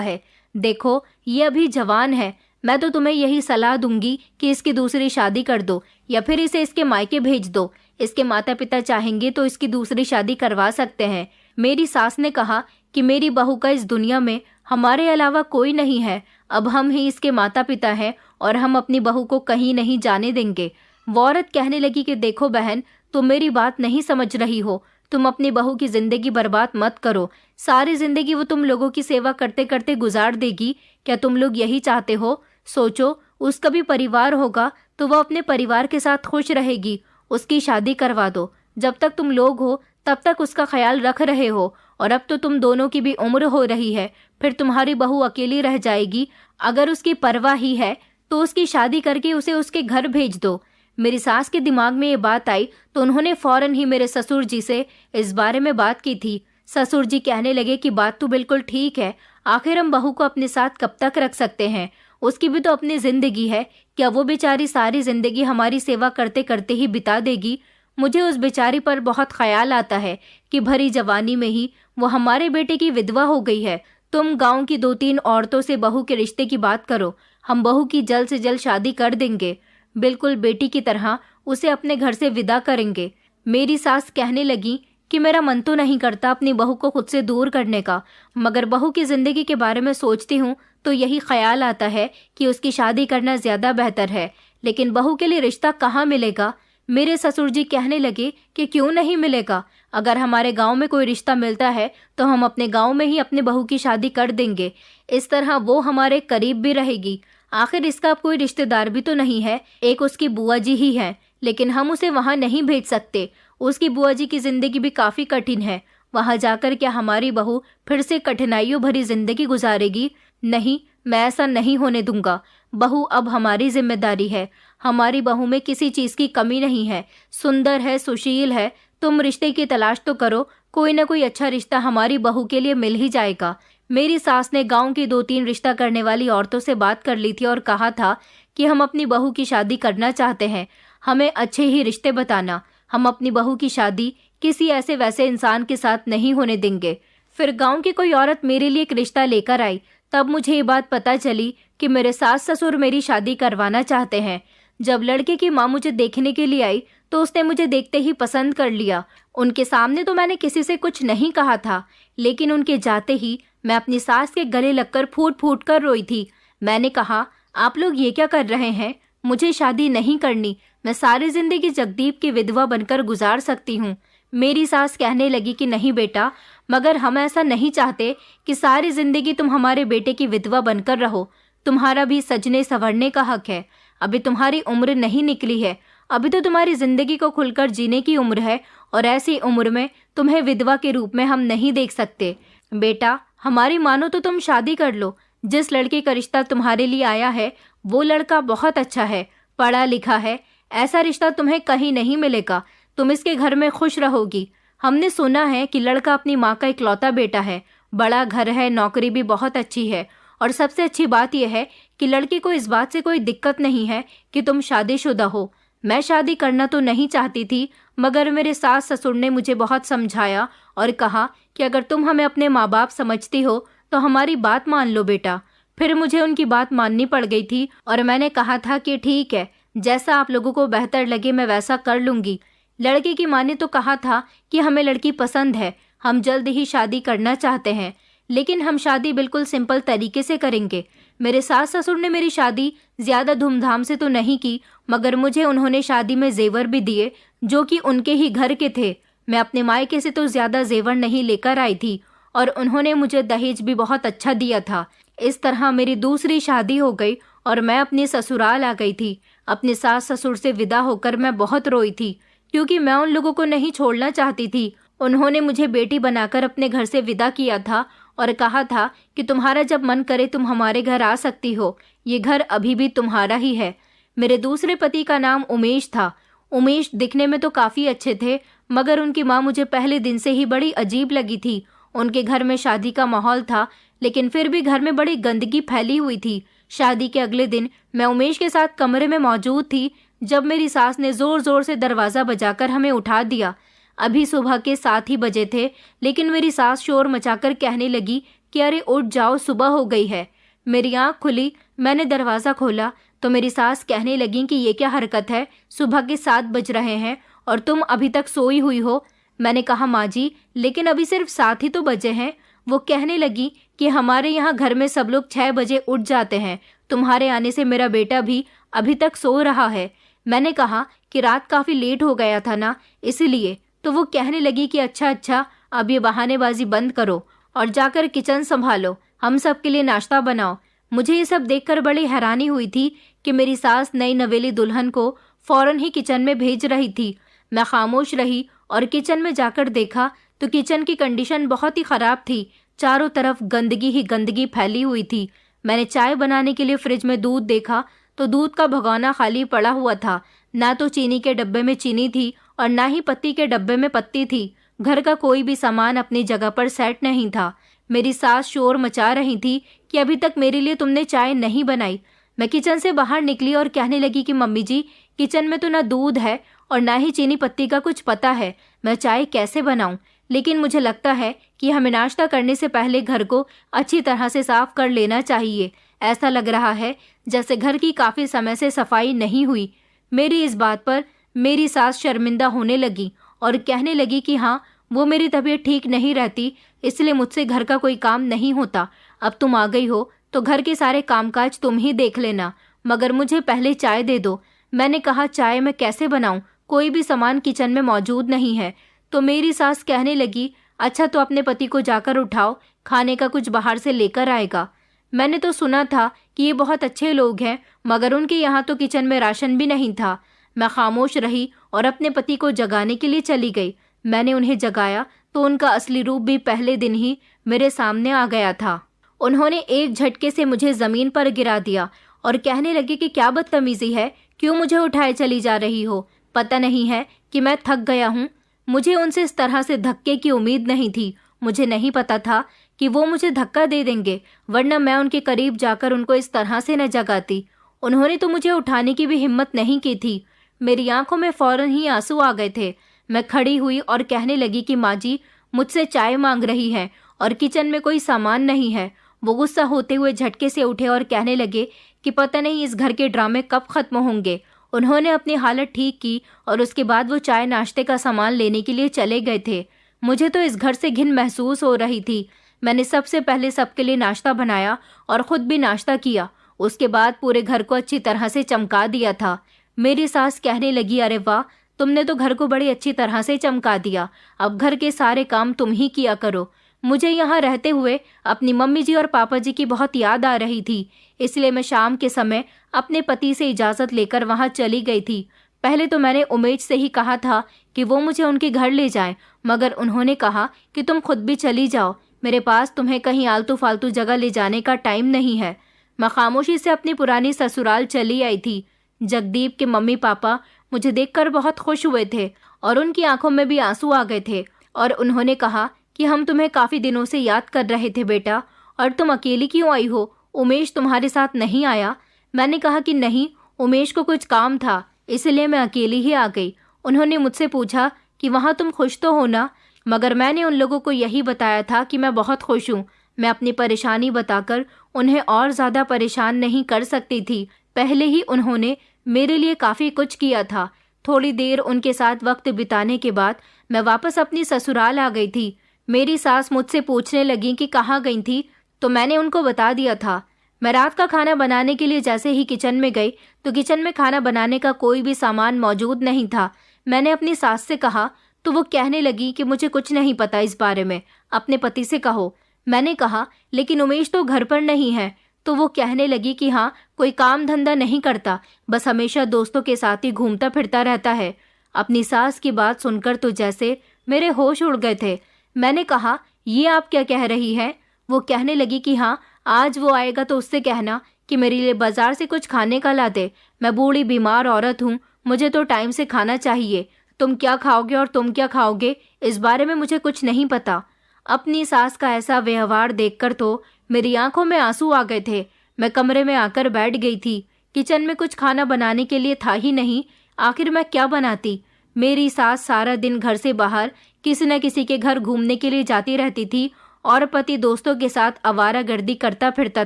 है। देखो, ये अभी जवान है। मैं तो तुम्हें यही सलाह दूंगी कि इसकी दूसरी शादी कर दो या फिर इसे इसके मायके भेज दो। इसके माता पिता चाहेंगे तो इसकी दूसरी शादी करवा सकते हैं। मेरी सास ने कहा कि मेरी बहू का इस दुनिया में हमारे अलावा कोई नहीं है। अब हम ही इसके माता पिता हैं और हम अपनी बहू को कहीं नहीं जाने देंगे। वो औरत कहने लगी कि देखो बहन, तुम मेरी बात नहीं समझ रही हो। तुम अपनी बहू की जिंदगी बर्बाद मत करो। सारी जिंदगी वो तुम लोगों की सेवा करते करते गुजार देगी। क्या तुम लोग यही चाहते हो? सोचो, उसका भी परिवार होगा तो वह अपने परिवार के साथ खुश रहेगी। उसकी शादी करवा दो। जब तक तुम लोग हो तब तक उसका ख्याल रख रहे हो और अब तो तुम दोनों की भी उम्र हो रही है। फिर तुम्हारी बहू अकेली रह जाएगी। अगर उसकी परवाह ही है तो उसकी शादी करके उसे उसके घर भेज दो। मेरी सास के दिमाग में ये बात आई तो उन्होंने फौरन ही मेरे ससुर जी से इस बारे में बात की थी। ससुर जी कहने लगे कि बात तो बिल्कुल ठीक है। आखिर हम बहू को अपने साथ कब तक रख सकते हैं? उसकी भी तो अपनी जिंदगी है। क्या वो बेचारी सारी जिंदगी हमारी सेवा करते करते ही बिता देगी? मुझे उस बेचारी पर बहुत ख्याल आता है कि भरी जवानी में ही वो हमारे बेटे की विधवा हो गई है। तुम गांव की 2-3 औरतों से बहू के रिश्ते की बात करो। हम बहू की जल्द से जल्द शादी कर देंगे। बिल्कुल बेटी की तरह उसे अपने घर से विदा करेंगे। मेरी सास कहने लगी कि मेरा मन तो नहीं करता अपनी बहू को खुद से दूर करने का, मगर बहू की जिंदगी के बारे में सोचती हूँ तो यही ख्याल आता है कि उसकी शादी करना ज्यादा बेहतर है। लेकिन बहू के लिए रिश्ता कहाँ मिलेगा? मेरे ससुर जी कहने लगे कि क्यों नहीं मिलेगा? अगर हमारे गांव में कोई रिश्ता मिलता है तो हम अपने गांव में ही अपने बहू की शादी कर देंगे। इस तरह वो हमारे करीब भी रहेगी। आखिर इसका अब कोई रिश्तेदार भी तो नहीं है, एक उसकी बुआ जी ही है। लेकिन हम उसे वहां नहीं भेज सकते। उसकी बुआ जी की जिंदगी भी काफी कठिन है। वहां जाकर क्या हमारी बहू फिर से कठिनाइयों भरी जिंदगी गुजारेगी? नहीं, मैं ऐसा नहीं होने दूंगा। बहू अब हमारी जिम्मेदारी है। हमारी बहू में किसी चीज की कमी नहीं है। सुंदर है, सुशील है। तुम रिश्ते की तलाश तो करो। कोई ना कोई अच्छा रिश्ता हमारी बहू के लिए मिल ही जाएगा। मेरी सास ने गांव की 2-3 रिश्ता करने वाली औरतों से बात कर ली थी और कहा था कि हम अपनी बहू की शादी करना चाहते हैं। हमें अच्छे ही रिश्ते बताना। हम अपनी बहू की शादी किसी ऐसे वैसे इंसान के साथ नहीं होने देंगे। फिर गांव की कोई औरत मेरे लिए एक रिश्ता लेकर आई। तब मुझे ये बात पता चली कि मेरे सास ससुर मेरी शादी करवाना चाहते हैं। जब लड़के की माँ मुझे देखने के लिए आई तो उसने मुझे देखते ही पसंद कर लिया। उनके सामने तो मैंने किसी से कुछ नहीं कहा था, लेकिन उनके जाते ही मैं अपनी सास के गले लगकर फूट फूट कर रोई थी। मैंने कहा, आप लोग ये क्या कर रहे हैं? मुझे शादी नहीं करनी। मैं सारी जिंदगी जगदीप की विधवा बनकर गुजार सकती हूँ। मेरी सास कहने लगी कि नहीं बेटा, मगर हम ऐसा नहीं चाहते कि सारी जिंदगी तुम हमारे बेटे की विधवा बनकर रहो। तुम्हारा भी सजने संवरने का हक है। अभी तुम्हारी उम्र नहीं निकली है। अभी तो तुम्हारी जिंदगी को खुलकर जीने की उम्र है और ऐसी उम्र में तुम्हें विधवा के रूप में हम नहीं देख सकते। बेटा, हमारी मानो तो तुम शादी कर लो। जिस लड़के का रिश्ता तुम्हारे लिए आया है वो लड़का बहुत अच्छा है, पढ़ा लिखा है। ऐसा रिश्ता तुम्हें कहीं नहीं मिलेगा। तुम इसके घर में खुश रहोगी। हमने सुना है कि लड़का अपनी माँ का इकलौता बेटा है। बड़ा घर है, नौकरी भी बहुत अच्छी है और सबसे अच्छी बात यह है कि लड़के को इस बात से कोई दिक्कत नहीं है कि तुम शादीशुदा हो। मैं शादी करना तो नहीं चाहती थी, मगर मेरे सास ससुर ने मुझे बहुत समझाया और कहा कि अगर तुम हमें अपने माँ बाप समझती हो तो हमारी बात मान लो बेटा। फिर मुझे उनकी बात माननी पड़ गई थी और मैंने कहा था कि ठीक है, जैसा आप लोगों को बेहतर लगे मैं वैसा कर लूंगी। लड़के की माँ ने तो कहा था कि हमें लड़की पसंद है, हम जल्द ही शादी करना चाहते हैं, लेकिन हम शादी बिल्कुल सिंपल तरीके से करेंगे। मेरे सास ससुर ने मेरी शादी ज्यादा धूमधाम से तो नहीं की, मगर मुझे उन्होंने शादी में जेवर भी दिए जो कि उनके ही घर के थे। मैं अपने मायके से तो ज्यादा जेवर नहीं लेकर आई थी और उन्होंने मुझे दहेज भी बहुत अच्छा दिया था। इस तरह मेरी दूसरी शादी हो गई और मैं अपने ससुराल आ गई थी। अपने सास ससुर से विदा होकर मैं बहुत रोई थी, क्योंकि मैं उन लोगों को नहीं छोड़ना चाहती थी। उन्होंने मुझे बेटी बनाकर अपने घर से विदा किया था और कहा था कि तुम्हारा जब मन करे तुम हमारे घर आ सकती हो, ये घर अभी भी तुम्हारा ही है। मेरे दूसरे पति का नाम उमेश था। उमेश दिखने में तो काफी अच्छे थे, मगर उनकी माँ मुझे पहले दिन से ही बड़ी अजीब लगी थी। उनके घर में शादी का माहौल था, लेकिन फिर भी घर में बड़ी गंदगी फैली हुई थी। शादी के अगले दिन मैं उमेश के साथ कमरे में मौजूद थी जब मेरी सास ने जोर जोर से दरवाज़ा बजाकर हमें उठा दिया। अभी सुबह के 7 ही बजे थे, लेकिन मेरी सास शोर मचाकर कहने लगी कि अरे उठ जाओ, सुबह हो गई है। मेरी आंख खुली, मैंने दरवाज़ा खोला तो मेरी सास कहने लगी कि ये क्या हरकत है, सुबह के 7 बज रहे हैं और तुम अभी तक सोई हुई हो। मैंने कहा माँ जी, लेकिन अभी सिर्फ 7 ही तो बजे हैं। वो कहने लगी कि हमारे यहाँ घर में सब लोग 6 बजे उठ जाते हैं, तुम्हारे आने से मेरा बेटा भी अभी तक सो रहा है। मैंने कहा कि रात काफ़ी लेट हो गया था ना, इसलिए। तो वो कहने लगी कि अच्छा, अब ये बहानेबाजी बंद करो और जाकर किचन संभालो, हम सब के लिए नाश्ता बनाओ। मुझे ये सब देखकर बड़ी हैरानी हुई थी कि मेरी सास नई नवेली दुल्हन को फौरन ही किचन में भेज रही थी। मैं खामोश रही और किचन में जाकर देखा तो किचन की कंडीशन बहुत ही ख़राब थी। चारों तरफ गंदगी ही गंदगी फैली हुई थी। मैंने चाय बनाने के लिए फ्रिज में दूध देखा तो दूध का भगोना खाली पड़ा हुआ था। ना तो चीनी के डब्बे में चीनी थी और ना ही पत्ती के डब्बे में पत्ती थी। घर का कोई भी सामान अपनी जगह पर सेट नहीं था। मेरी सास शोर मचा रही थी कि अभी तक मेरे लिए तुमने चाय नहीं बनाई। मैं किचन से बाहर निकली और कहने लगी कि मम्मी जी, किचन में तो ना दूध है और ना ही चीनी पत्ती का कुछ पता है, मैं चाय कैसे बनाऊं। लेकिन मुझे लगता है कि हमें नाश्ता करने से पहले घर को अच्छी तरह से साफ कर लेना चाहिए। ऐसा लग रहा है जैसे घर की काफ़ी समय से सफाई नहीं हुई। मेरी इस बात पर मेरी सास शर्मिंदा होने लगी और कहने लगी कि हाँ, वो मेरी तबीयत ठीक नहीं रहती, इसलिए मुझसे घर का कोई काम नहीं होता। अब तुम आ गई हो तो घर के सारे कामकाज तुम ही देख लेना, मगर मुझे पहले चाय दे दो। मैंने कहा चाय मैं कैसे बनाऊं, कोई भी सामान किचन में मौजूद नहीं है। तो मेरी सास कहने लगी अच्छा, तो अपने पति को जाकर उठाओ, खाने का कुछ बाहर से लेकर आएगा। मैंने तो सुना था कि ये बहुत अच्छे लोग हैं, मगर उनके यहाँ तो किचन में राशन भी नहीं था। मैं खामोश रही और अपने पति को जगाने के लिए चली गई। मैंने उन्हें जगाया तो उनका असली रूप भी पहले दिन ही मेरे सामने आ गया था। उन्होंने एक झटके से मुझे ज़मीन पर गिरा दिया और कहने लगे कि क्या बदतमीज़ी है, क्यों मुझे उठाए चली जा रही हो, पता नहीं है कि मैं थक गया हूँ। मुझे उनसे इस तरह से धक्के की उम्मीद नहीं थी। मुझे नहीं पता था कि वो मुझे धक्का दे देंगे, वरना मैं उनके करीब जाकर उनको इस तरह से न जगाती। उन्होंने तो मुझे उठाने की भी हिम्मत नहीं की थी। मेरी आंखों में फौरन ही आंसू आ गए थे। मैं खड़ी हुई और कहने लगी कि माँ जी, मुझसे चाय मांग रही है और किचन में कोई सामान नहीं है। वो गुस्सा होते हुए झटके से उठे और कहने लगे कि पता नहीं इस घर के ड्रामे कब खत्म होंगे। उन्होंने अपनी हालत ठीक की और उसके बाद वो चाय नाश्ते का सामान लेने के लिए चले गए थे। मुझे तो इस घर से घिन महसूस हो रही थी। मैंने सबसे पहले सबके लिए नाश्ता बनाया और ख़ुद भी नाश्ता किया। उसके बाद पूरे घर को अच्छी तरह से चमका दिया था। मेरी सास कहने लगी अरे वाह, तुमने तो घर को बड़ी अच्छी तरह से चमका दिया, अब घर के सारे काम तुम ही किया करो। मुझे यहाँ रहते हुए अपनी मम्मी जी और पापा जी की बहुत याद आ रही थी, इसलिए मैं शाम के समय अपने पति से इजाज़त लेकर वहाँ चली गई थी। पहले तो मैंने उमेश से ही कहा था कि वो मुझे उनके घर ले जाएं, मगर उन्होंने कहा कि तुम खुद भी चली जाओ, मेरे पास तुम्हें कहीं आलतू फालतू जगह ले जाने का टाइम नहीं है। मैं खामोशी से अपनी पुरानी ससुराल चली आई थी। जगदीप के मम्मी पापा मुझे देखकर बहुत खुश हुए थे और उनकी आंखों में भी आंसू आ गए थे और उन्होंने कहा कि हम तुम्हें काफ़ी दिनों से याद कर रहे थे बेटा, और तुम अकेली क्यों आई हो, उमेश तुम्हारे साथ नहीं आया? मैंने कहा कि नहीं, उमेश को कुछ काम था, इसलिए मैं अकेली ही आ गई। उन्होंने मुझसे पूछा कि वहाँ तुम खुश तो हो ना, मगर मैंने उन लोगों को यही बताया था कि मैं बहुत खुश हूँ। मैं अपनी परेशानी बताकर उन्हें और ज़्यादा परेशान नहीं कर सकती थी। पहले ही उन्होंने मेरे लिए काफ़ी कुछ किया था। थोड़ी देर उनके साथ वक्त बिताने के बाद मैं वापस अपनी ससुराल आ गई थी। मेरी सास मुझसे पूछने लगी कि कहाँ गई थी, तो मैंने उनको बता दिया था। मैं रात का खाना बनाने के लिए जैसे ही किचन में गई तो किचन में खाना बनाने का कोई भी सामान मौजूद नहीं था। मैंने अपनी सास से कहा तो वो कहने लगी कि मुझे कुछ नहीं पता इस बारे में, अपने पति से कहो। मैंने कहा लेकिन उमेश तो घर पर नहीं है। तो वो कहने लगी कि हाँ, कोई काम धंधा नहीं करता, बस हमेशा दोस्तों के साथ ही घूमता फिरता रहता है। अपनी सास की बात सुनकर तो जैसे मेरे होश उड़ गए थे। मैंने कहा ये आप क्या कह रही हैं? वो कहने लगी कि हाँ, आज वो आएगा तो उससे कहना कि मेरे लिए बाजार से कुछ खाने का ला दे। मैं बूढ़ी बीमार औरत हूँ, मुझे तो टाइम से खाना चाहिए। तुम क्या खाओगे और तुम क्या खाओगे, इस बारे में मुझे कुछ नहीं पता। अपनी सास का ऐसा व्यवहार देखकर तो मेरी आंखों में आंसू आ गए थे। मैं कमरे में आकर बैठ गई थी। किचन में कुछ खाना बनाने के लिए था ही नहीं। आखिर मैं क्या बनाती। मेरी सास सारा दिन घर से बाहर किसी न किसी के घर घूमने के लिए जाती रहती थी और पति दोस्तों के साथ आवारागर्दी करता फिरता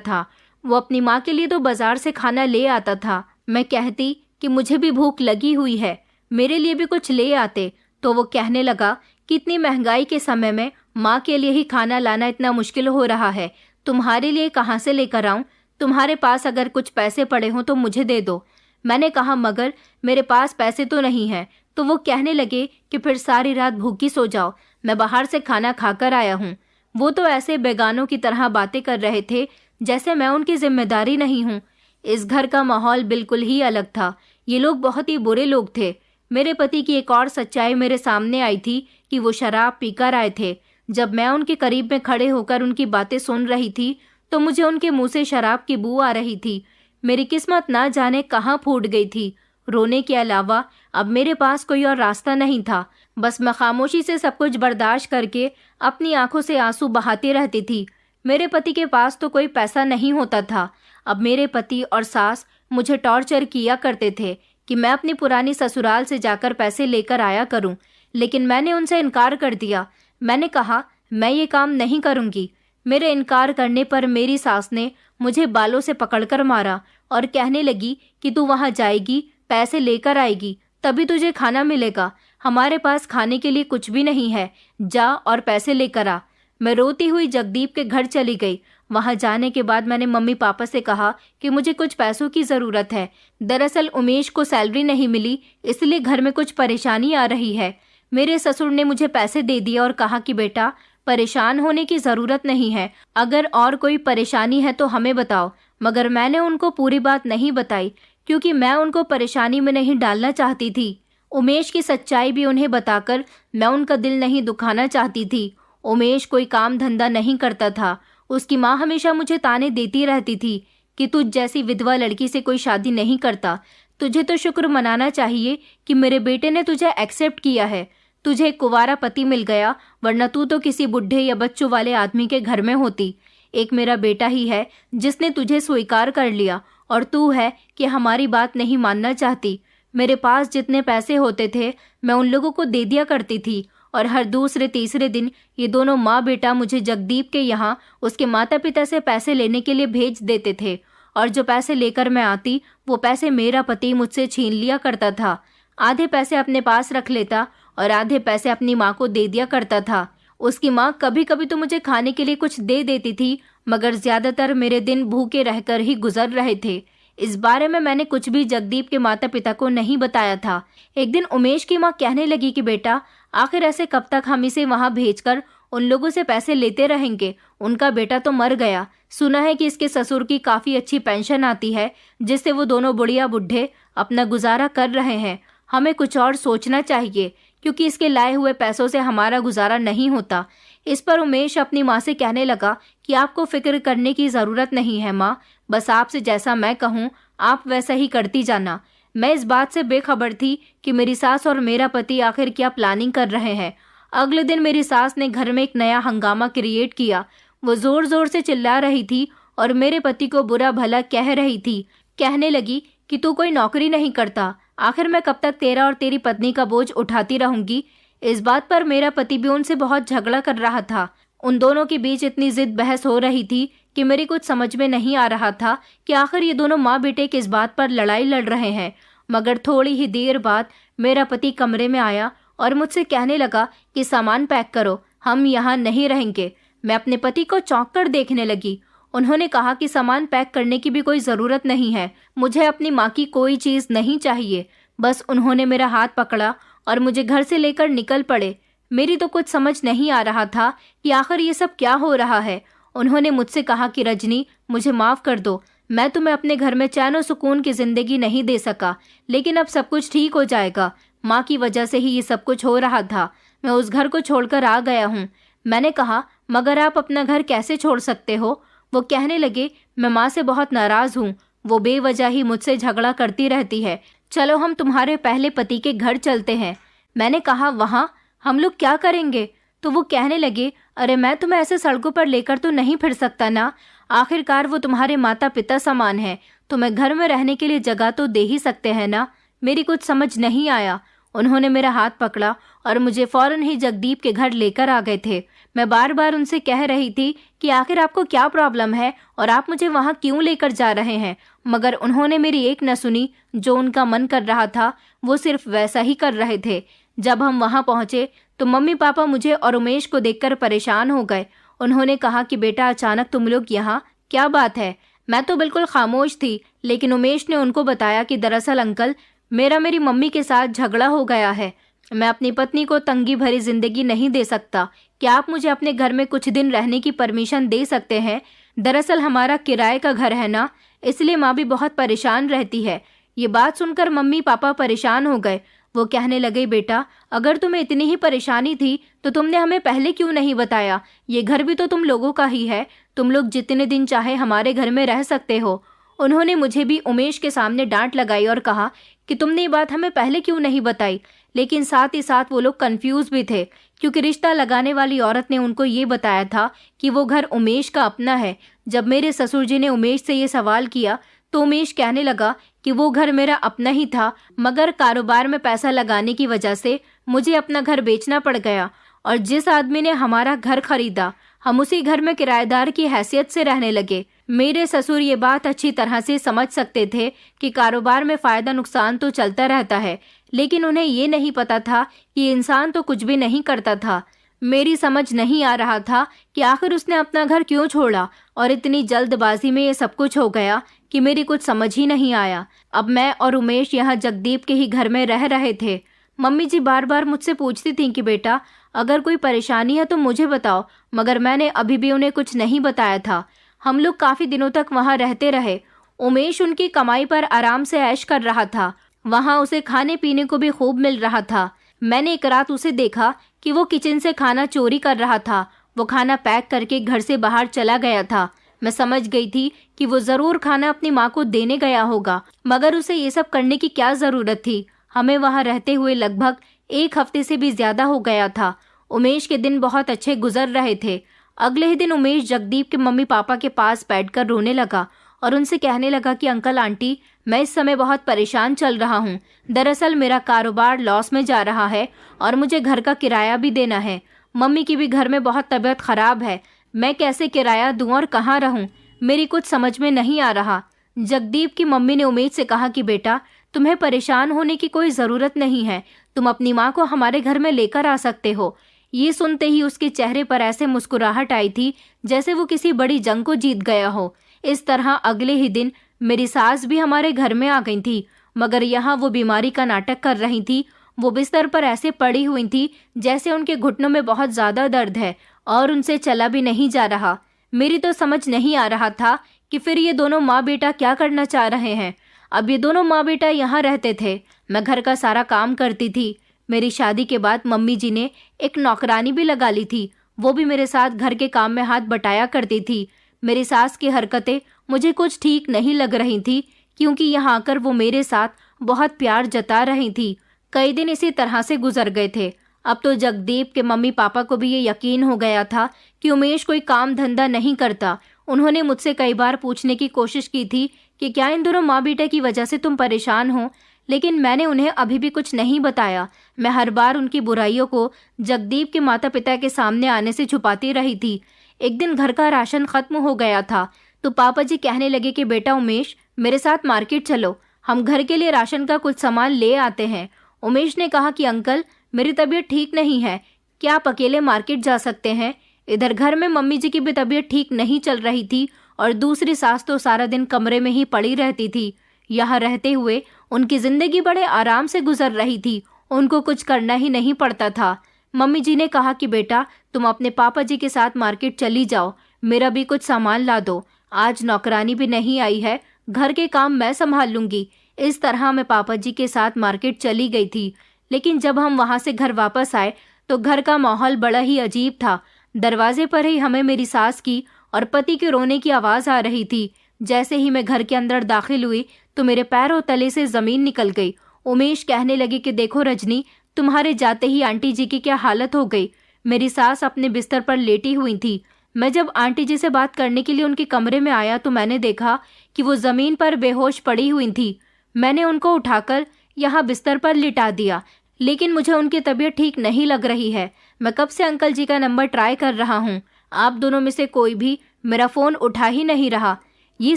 था। वो अपनी माँ के लिए तो बाजार से खाना ले आता था। मैं कहती कि मुझे भी भूख लगी हुई है, मेरे लिए भी कुछ ले आते, तो वो कहने लगा कि इतनी महंगाई के समय में माँ के लिए ही खाना लाना इतना मुश्किल हो रहा है, तुम्हारे लिए कहाँ से लेकर आऊं? तुम्हारे पास अगर कुछ पैसे पड़े हों तो मुझे दे दो। मैंने कहा मगर मेरे पास पैसे तो नहीं है। तो वो कहने लगे कि फिर सारी रात भूखी सो जाओ, मैं बाहर से खाना खाकर आया हूँ। वो तो ऐसे बेगानों की तरह बातें कर रहे थे जैसे मैं उनकी जिम्मेदारी नहीं हूँ। इस घर का माहौल बिल्कुल ही अलग था। ये लोग बहुत ही बुरे लोग थे। मेरे पति की एक और सच्चाई मेरे सामने आई थी कि वो शराब पीकर आए थे। जब मैं उनके करीब में खड़े होकर उनकी बातें सुन रही थी तो मुझे उनके मुंह से शराब की बू आ रही थी। मेरी किस्मत ना जाने कहाँ फूट गई थी। रोने के अलावा अब मेरे पास कोई और रास्ता नहीं था। बस मैं खामोशी से सब कुछ बर्दाश्त करके अपनी आंखों से आंसू बहाती रहती थी। मेरे पति के पास तो कोई पैसा नहीं होता था। अब मेरे पति और सास मुझे टॉर्चर किया करते थे कि मैं अपनी पुरानी ससुराल से जाकर पैसे लेकर आया करूं, लेकिन मैंने उनसे इनकार कर दिया। मैंने कहा मैं ये काम नहीं करूंगी। मेरे इनकार करने पर मेरी सास ने मुझे बालों से पकड़कर मारा और कहने लगी कि तू वहां जाएगी, पैसे लेकर आएगी, तभी तुझे खाना मिलेगा। हमारे पास खाने के लिए कुछ भी नहीं है, जा और पैसे लेकर आ। मैं रोती हुई जगदीप के घर चली गई। वहां जाने के बाद मैंने मम्मी पापा से कहा कि मुझे कुछ पैसों की ज़रूरत है। दरअसल उमेश को सैलरी नहीं मिली, इसलिए घर में कुछ परेशानी आ रही है। मेरे ससुर ने मुझे पैसे दे दिए और कहा कि बेटा परेशान होने की ज़रूरत नहीं है, अगर और कोई परेशानी है तो हमें बताओ। मगर मैंने उनको पूरी बात नहीं बताई क्योंकि मैं उनको परेशानी में नहीं डालना चाहती थी। उमेश की सच्चाई भी उन्हें बताकर मैं उनका दिल नहीं दुखाना चाहती थी। उमेश कोई काम धंधा नहीं करता था। उसकी माँ हमेशा मुझे ताने देती रहती थी कि तुझ जैसी विधवा लड़की से कोई शादी नहीं करता। तुझे तो शुक्र मनाना चाहिए कि मेरे बेटे ने तुझे एक्सेप्ट किया है, तुझे एक कुंवारा पति मिल गया, वरना तू तो किसी बुढ़े या बच्चों वाले आदमी के घर में होती। एक मेरा बेटा ही है जिसने तुझे स्वीकार कर लिया और तू है कि हमारी बात नहीं मानना चाहती। मेरे पास जितने पैसे होते थे मैं उन लोगों को दे दिया करती थी और हर दूसरे तीसरे दिन ये दोनों माँ बेटा मुझे जगदीप के यहाँ उसके माता पिता से पैसे लेने के लिए भेज देते थे और जो पैसे लेकर मैं आती वो पैसे मेरा पति मुझसे छीन लिया करता था। आधे पैसे अपने पास रख लेता और आधे पैसे अपनी माँ को दे दिया करता था। उसकी माँ कभी कभी तो मुझे खाने के लिए कुछ दे देती थी, मगर ज्यादातर मेरे दिन भूखे रहकर ही गुजर रहे थे। इस बारे में मैंने कुछ भी जगदीप के माता पिता को नहीं बताया था। एक दिन उमेश की माँ कहने लगी कि बेटा आखिर ऐसे कब तक हम इसे वहां भेजकर उन लोगों से पैसे लेते रहेंगे? उनका बेटा तो मर गया, सुना है कि इसके ससुर की काफी अच्छी पेंशन आती है जिससे वो दोनों बुढ़िया बुढ़े अपना गुजारा कर रहे हैं। हमें कुछ और सोचना चाहिए क्योंकि इसके लाए हुए पैसों से हमारा गुजारा नहीं होता। इस पर उमेश अपनी माँ से कहने लगा कि आपको फिक्र करने की ज़रूरत नहीं है माँ, बस आपसे जैसा मैं कहूँ आप वैसा ही करती जाना। मैं इस बात से बेखबर थी कि मेरी सास और मेरा पति आखिर क्या प्लानिंग कर रहे हैं। अगले दिन मेरी सास ने घर में एक नया हंगामा क्रिएट किया। वो ज़ोर ज़ोर से चिल्ला रही थी और मेरे पति को बुरा भला कह रही थी। कहने लगी कि तू कोई नौकरी नहीं करता, आखिर मैं कब तक तेरा और तेरी पत्नी का बोझ उठाती रहूंगी। इस बात पर मेरा पति भी उनसे बहुत झगड़ा कर रहा था। उन दोनों के बीच इतनी जिद बहस हो रही थी कि मेरी कुछ समझ में नहीं आ रहा था कि आखिर ये दोनों माँ बेटे किस बात पर लड़ाई लड़ रहे हैं। मगर थोड़ी ही देर बाद मेरा पति कमरे में आया और मुझसे कहने लगा कि सामान पैक करो, हम यहाँ नहीं रहेंगे। मैं अपने पति को चौंक कर देखने लगी। उन्होंने कहा कि सामान पैक करने की भी कोई ज़रूरत नहीं है, मुझे अपनी माँ की कोई चीज़ नहीं चाहिए। बस उन्होंने मेरा हाथ पकड़ा और मुझे घर से लेकर निकल पड़े। मेरी तो कुछ समझ नहीं आ रहा था कि आखिर ये सब क्या हो रहा है। उन्होंने मुझसे कहा कि रजनी मुझे माफ़ कर दो, मैं तुम्हें अपने घर में चैन और सुकून की ज़िंदगी नहीं दे सका, लेकिन अब सब कुछ ठीक हो जाएगा। माँ की वजह से ही ये सब कुछ हो रहा था। मैं उस घर को छोड़कर आ गया हूँ। मैंने कहा मगर आप अपना घर कैसे छोड़ सकते हो? वो कहने लगे मैं माँ से बहुत नाराज़ हूँ, वो बेवजह ही मुझसे झगड़ा करती रहती है। चलो हम तुम्हारे पहले पति के घर चलते हैं। मैंने कहा वहाँ हम लोग क्या करेंगे? तो वो कहने लगे अरे मैं तुम्हें ऐसे सड़कों पर लेकर तो नहीं फिर सकता ना, आखिरकार वो तुम्हारे माता पिता समान है, तो मैं घर में रहने के लिए जगह तो दे ही सकते हैं ना। मेरी कुछ समझ नहीं आया। उन्होंने मेरा हाथ पकड़ा और मुझे फौरन ही जगदीप के घर लेकर आ गए थे। मैं बार बार उनसे कह रही थी कि आखिर आपको क्या प्रॉब्लम है और आप मुझे वहाँ क्यों लेकर जा रहे हैं, मगर उन्होंने मेरी एक न सुनी। जो उनका मन कर रहा था वो सिर्फ वैसा ही कर रहे थे। जब हम वहाँ पहुँचे तो मम्मी पापा मुझे और उमेश को देखकर परेशान हो गए। उन्होंने कहा कि बेटा, अचानक तुम लोग यहाँ, क्या बात है? मैं तो बिल्कुल खामोश थी, लेकिन उमेश ने उनको बताया कि दरअसल अंकल, मेरी मम्मी के साथ झगड़ा हो गया है। मैं अपनी पत्नी को तंगी भरी जिंदगी नहीं दे सकता। क्या आप मुझे अपने घर में कुछ दिन रहने की परमिशन दे सकते हैं? दरअसल हमारा किराए का घर है ना, इसलिए माँ भी बहुत परेशान रहती है। ये बात सुनकर मम्मी पापा परेशान हो गए। वो कहने लगे, बेटा, अगर तुम्हें इतनी ही परेशानी थी तो तुमने हमें पहले क्यों नहीं बताया? ये घर भी तो तुम लोगों का ही है। तुम लोग जितने दिन चाहे हमारे घर में रह सकते हो। उन्होंने मुझे भी उमेश के सामने डांट लगाई और कहा कि तुमने ये बात हमें पहले क्यों नहीं बताई। लेकिन साथ ही साथ वो लोग कंफ्यूज भी थे, क्योंकि रिश्ता लगाने वाली औरत ने उनको ये बताया था कि वो घर उमेश का अपना है। जब मेरे ससुर जी ने उमेश से ये सवाल किया तो उमेश कहने लगा कि वो घर मेरा अपना ही था, मगर कारोबार में पैसा लगाने की वजह से मुझे अपना घर बेचना पड़ गया, और जिस आदमी ने हमारा घर खरीदा हम उसी घर में किराएदार की हैसियत से रहने लगे। मेरे ससुर ये बात अच्छी तरह से समझ सकते थे कि कारोबार में फायदा नुकसान तो चलता रहता है, लेकिन उन्हें ये नहीं पता था कि इंसान तो कुछ भी नहीं करता था। मेरी समझ नहीं आ रहा था कि आखिर उसने अपना घर क्यों छोड़ा और इतनी जल्दबाजी में ये सब कुछ हो गया कि मेरी कुछ समझ ही नहीं आया। अब मैं और उमेश यहाँ जगदीप के ही घर में रह रहे थे। मम्मी जी बार बार मुझसे पूछती थीं कि बेटा, अगर कोई परेशानी है तो मुझे बताओ, मगर मैंने अभी भी उन्हें कुछ नहीं बताया था। हम लोग काफी दिनों तक वहाँ रहते रहे। उमेश उनकी कमाई पर आराम से ऐश कर रहा था। वहाँ उसे खाने पीने को भी खूब मिल रहा था। मैंने एक रात उसे देखा कि वो किचन से खाना चोरी कर रहा था। वो खाना पैक करके घर से बाहर चला गया था। मैं समझ गई थी कि वो जरूर खाना अपनी माँ को देने गया होगा, मगर उसे ये सब करने की क्या जरूरत थी? हमें वहाँ रहते हुए लगभग 1 हफ्ते से भी ज्यादा हो गया था। उमेश के दिन बहुत अच्छे गुजर रहे थे। अगले ही दिन उमेश जगदीप के मम्मी पापा के पास बैठकर रोने लगा और उनसे कहने लगा कि अंकल आंटी, मैं इस समय बहुत परेशान चल रहा हूँ। दरअसल मेरा कारोबार लॉस में जा रहा है और मुझे घर का किराया भी देना है। मम्मी की भी घर में बहुत तबीयत खराब है। मैं कैसे किराया दूं और कहाँ रहूं? मेरी कुछ समझ में नहीं आ रहा। जगदीप की मम्मी ने उमेश से कहा कि बेटा, तुम्हें परेशान होने की कोई जरूरत नहीं है। तुम अपनी माँ को हमारे घर में लेकर आ सकते हो। ये सुनते ही उसके चेहरे पर ऐसे मुस्कुराहट आई थी जैसे वो किसी बड़ी जंग को जीत गया हो। इस तरह अगले ही दिन मेरी सास भी हमारे घर में आ गई थी, मगर यहाँ वो बीमारी का नाटक कर रही थी। वो बिस्तर पर ऐसे पड़ी हुई थी जैसे उनके घुटनों में बहुत ज्यादा दर्द है और उनसे चला भी नहीं जा रहा। मेरी तो समझ नहीं आ रहा था कि फिर ये दोनों माँ बेटा क्या करना चाह रहे हैं। अब ये दोनों माँ बेटा यहाँ रहते थे। मैं घर का सारा काम करती थी। मेरी शादी के बाद मम्मी जी ने एक नौकरानी भी लगा ली थी। वो भी मेरे साथ घर के काम में हाथ बटाया करती थी। मेरी सास की हरकतें मुझे कुछ ठीक नहीं लग रही थी, क्योंकि यहाँ आकर वो मेरे साथ बहुत प्यार जता रही थी। कई दिन इसी तरह से गुजर गए थे। अब तो जगदीप के मम्मी पापा को भी ये यकीन हो गया था कि उमेश कोई काम धंधा नहीं करता। उन्होंने मुझसे कई बार पूछने की कोशिश की थी कि क्या इन दोनों माँ बेटे की वजह से तुम परेशान हो, लेकिन मैंने उन्हें अभी भी कुछ नहीं बताया। मैं हर बार उनकी बुराइयों को जगदीप के माता पिता के सामने आने से छुपाती रही थी। एक दिन घर का राशन खत्म हो गया था तो पापा जी कहने लगे कि बेटा उमेश, मेरे साथ मार्केट चलो, हम घर के लिए राशन का कुछ सामान ले आते हैं। उमेश ने कहा कि अंकल, मेरी तबीयत ठीक नहीं है, क्या आप अकेले मार्केट जा सकते हैं? इधर घर में मम्मी जी की भी तबीयत ठीक नहीं चल रही थी और दूसरी सास तो सारा दिन कमरे में ही पड़ी रहती थी। यहाँ रहते हुए उनकी जिंदगी बड़े आराम से गुजर रही थी। उनको कुछ करना ही नहीं पड़ता था। मम्मी जी ने कहा कि बेटा, तुम अपने पापा जी के साथ मार्केट चली जाओ, मेरा भी कुछ सामान ला दो। आज नौकरानी भी नहीं आई है, घर के काम मैं संभाल लूंगी। इस तरह मैं पापा जी के साथ मार्केट चली गई थी। लेकिन जब हम वहां से घर वापस आए तो घर का माहौल बड़ा ही अजीब था। दरवाजे पर ही हमें मेरी सास की और पति के रोने की आवाज आ रही थी। जैसे ही मैं घर के अंदर दाखिल हुई तो मेरे पैरों तले से जमीन निकल गई। उमेश कहने लगे कि देखो रजनी, तुम्हारे जाते ही आंटी जी की क्या हालत हो गई। मेरी सास अपने बिस्तर पर लेटी हुई थी। मैं जब आंटी जी से बात करने के लिए उनके कमरे में आया तो मैंने देखा कि वो ज़मीन पर बेहोश पड़ी हुई थी। मैंने उनको उठाकर यहाँ बिस्तर पर लिटा दिया, लेकिन मुझे उनकी तबीयत ठीक नहीं लग रही है। मैं कब से अंकल जी का नंबर ट्राई कर रहा हूँ, आप दोनों में से कोई भी मेरा फ़ोन उठा ही नहीं रहा। ये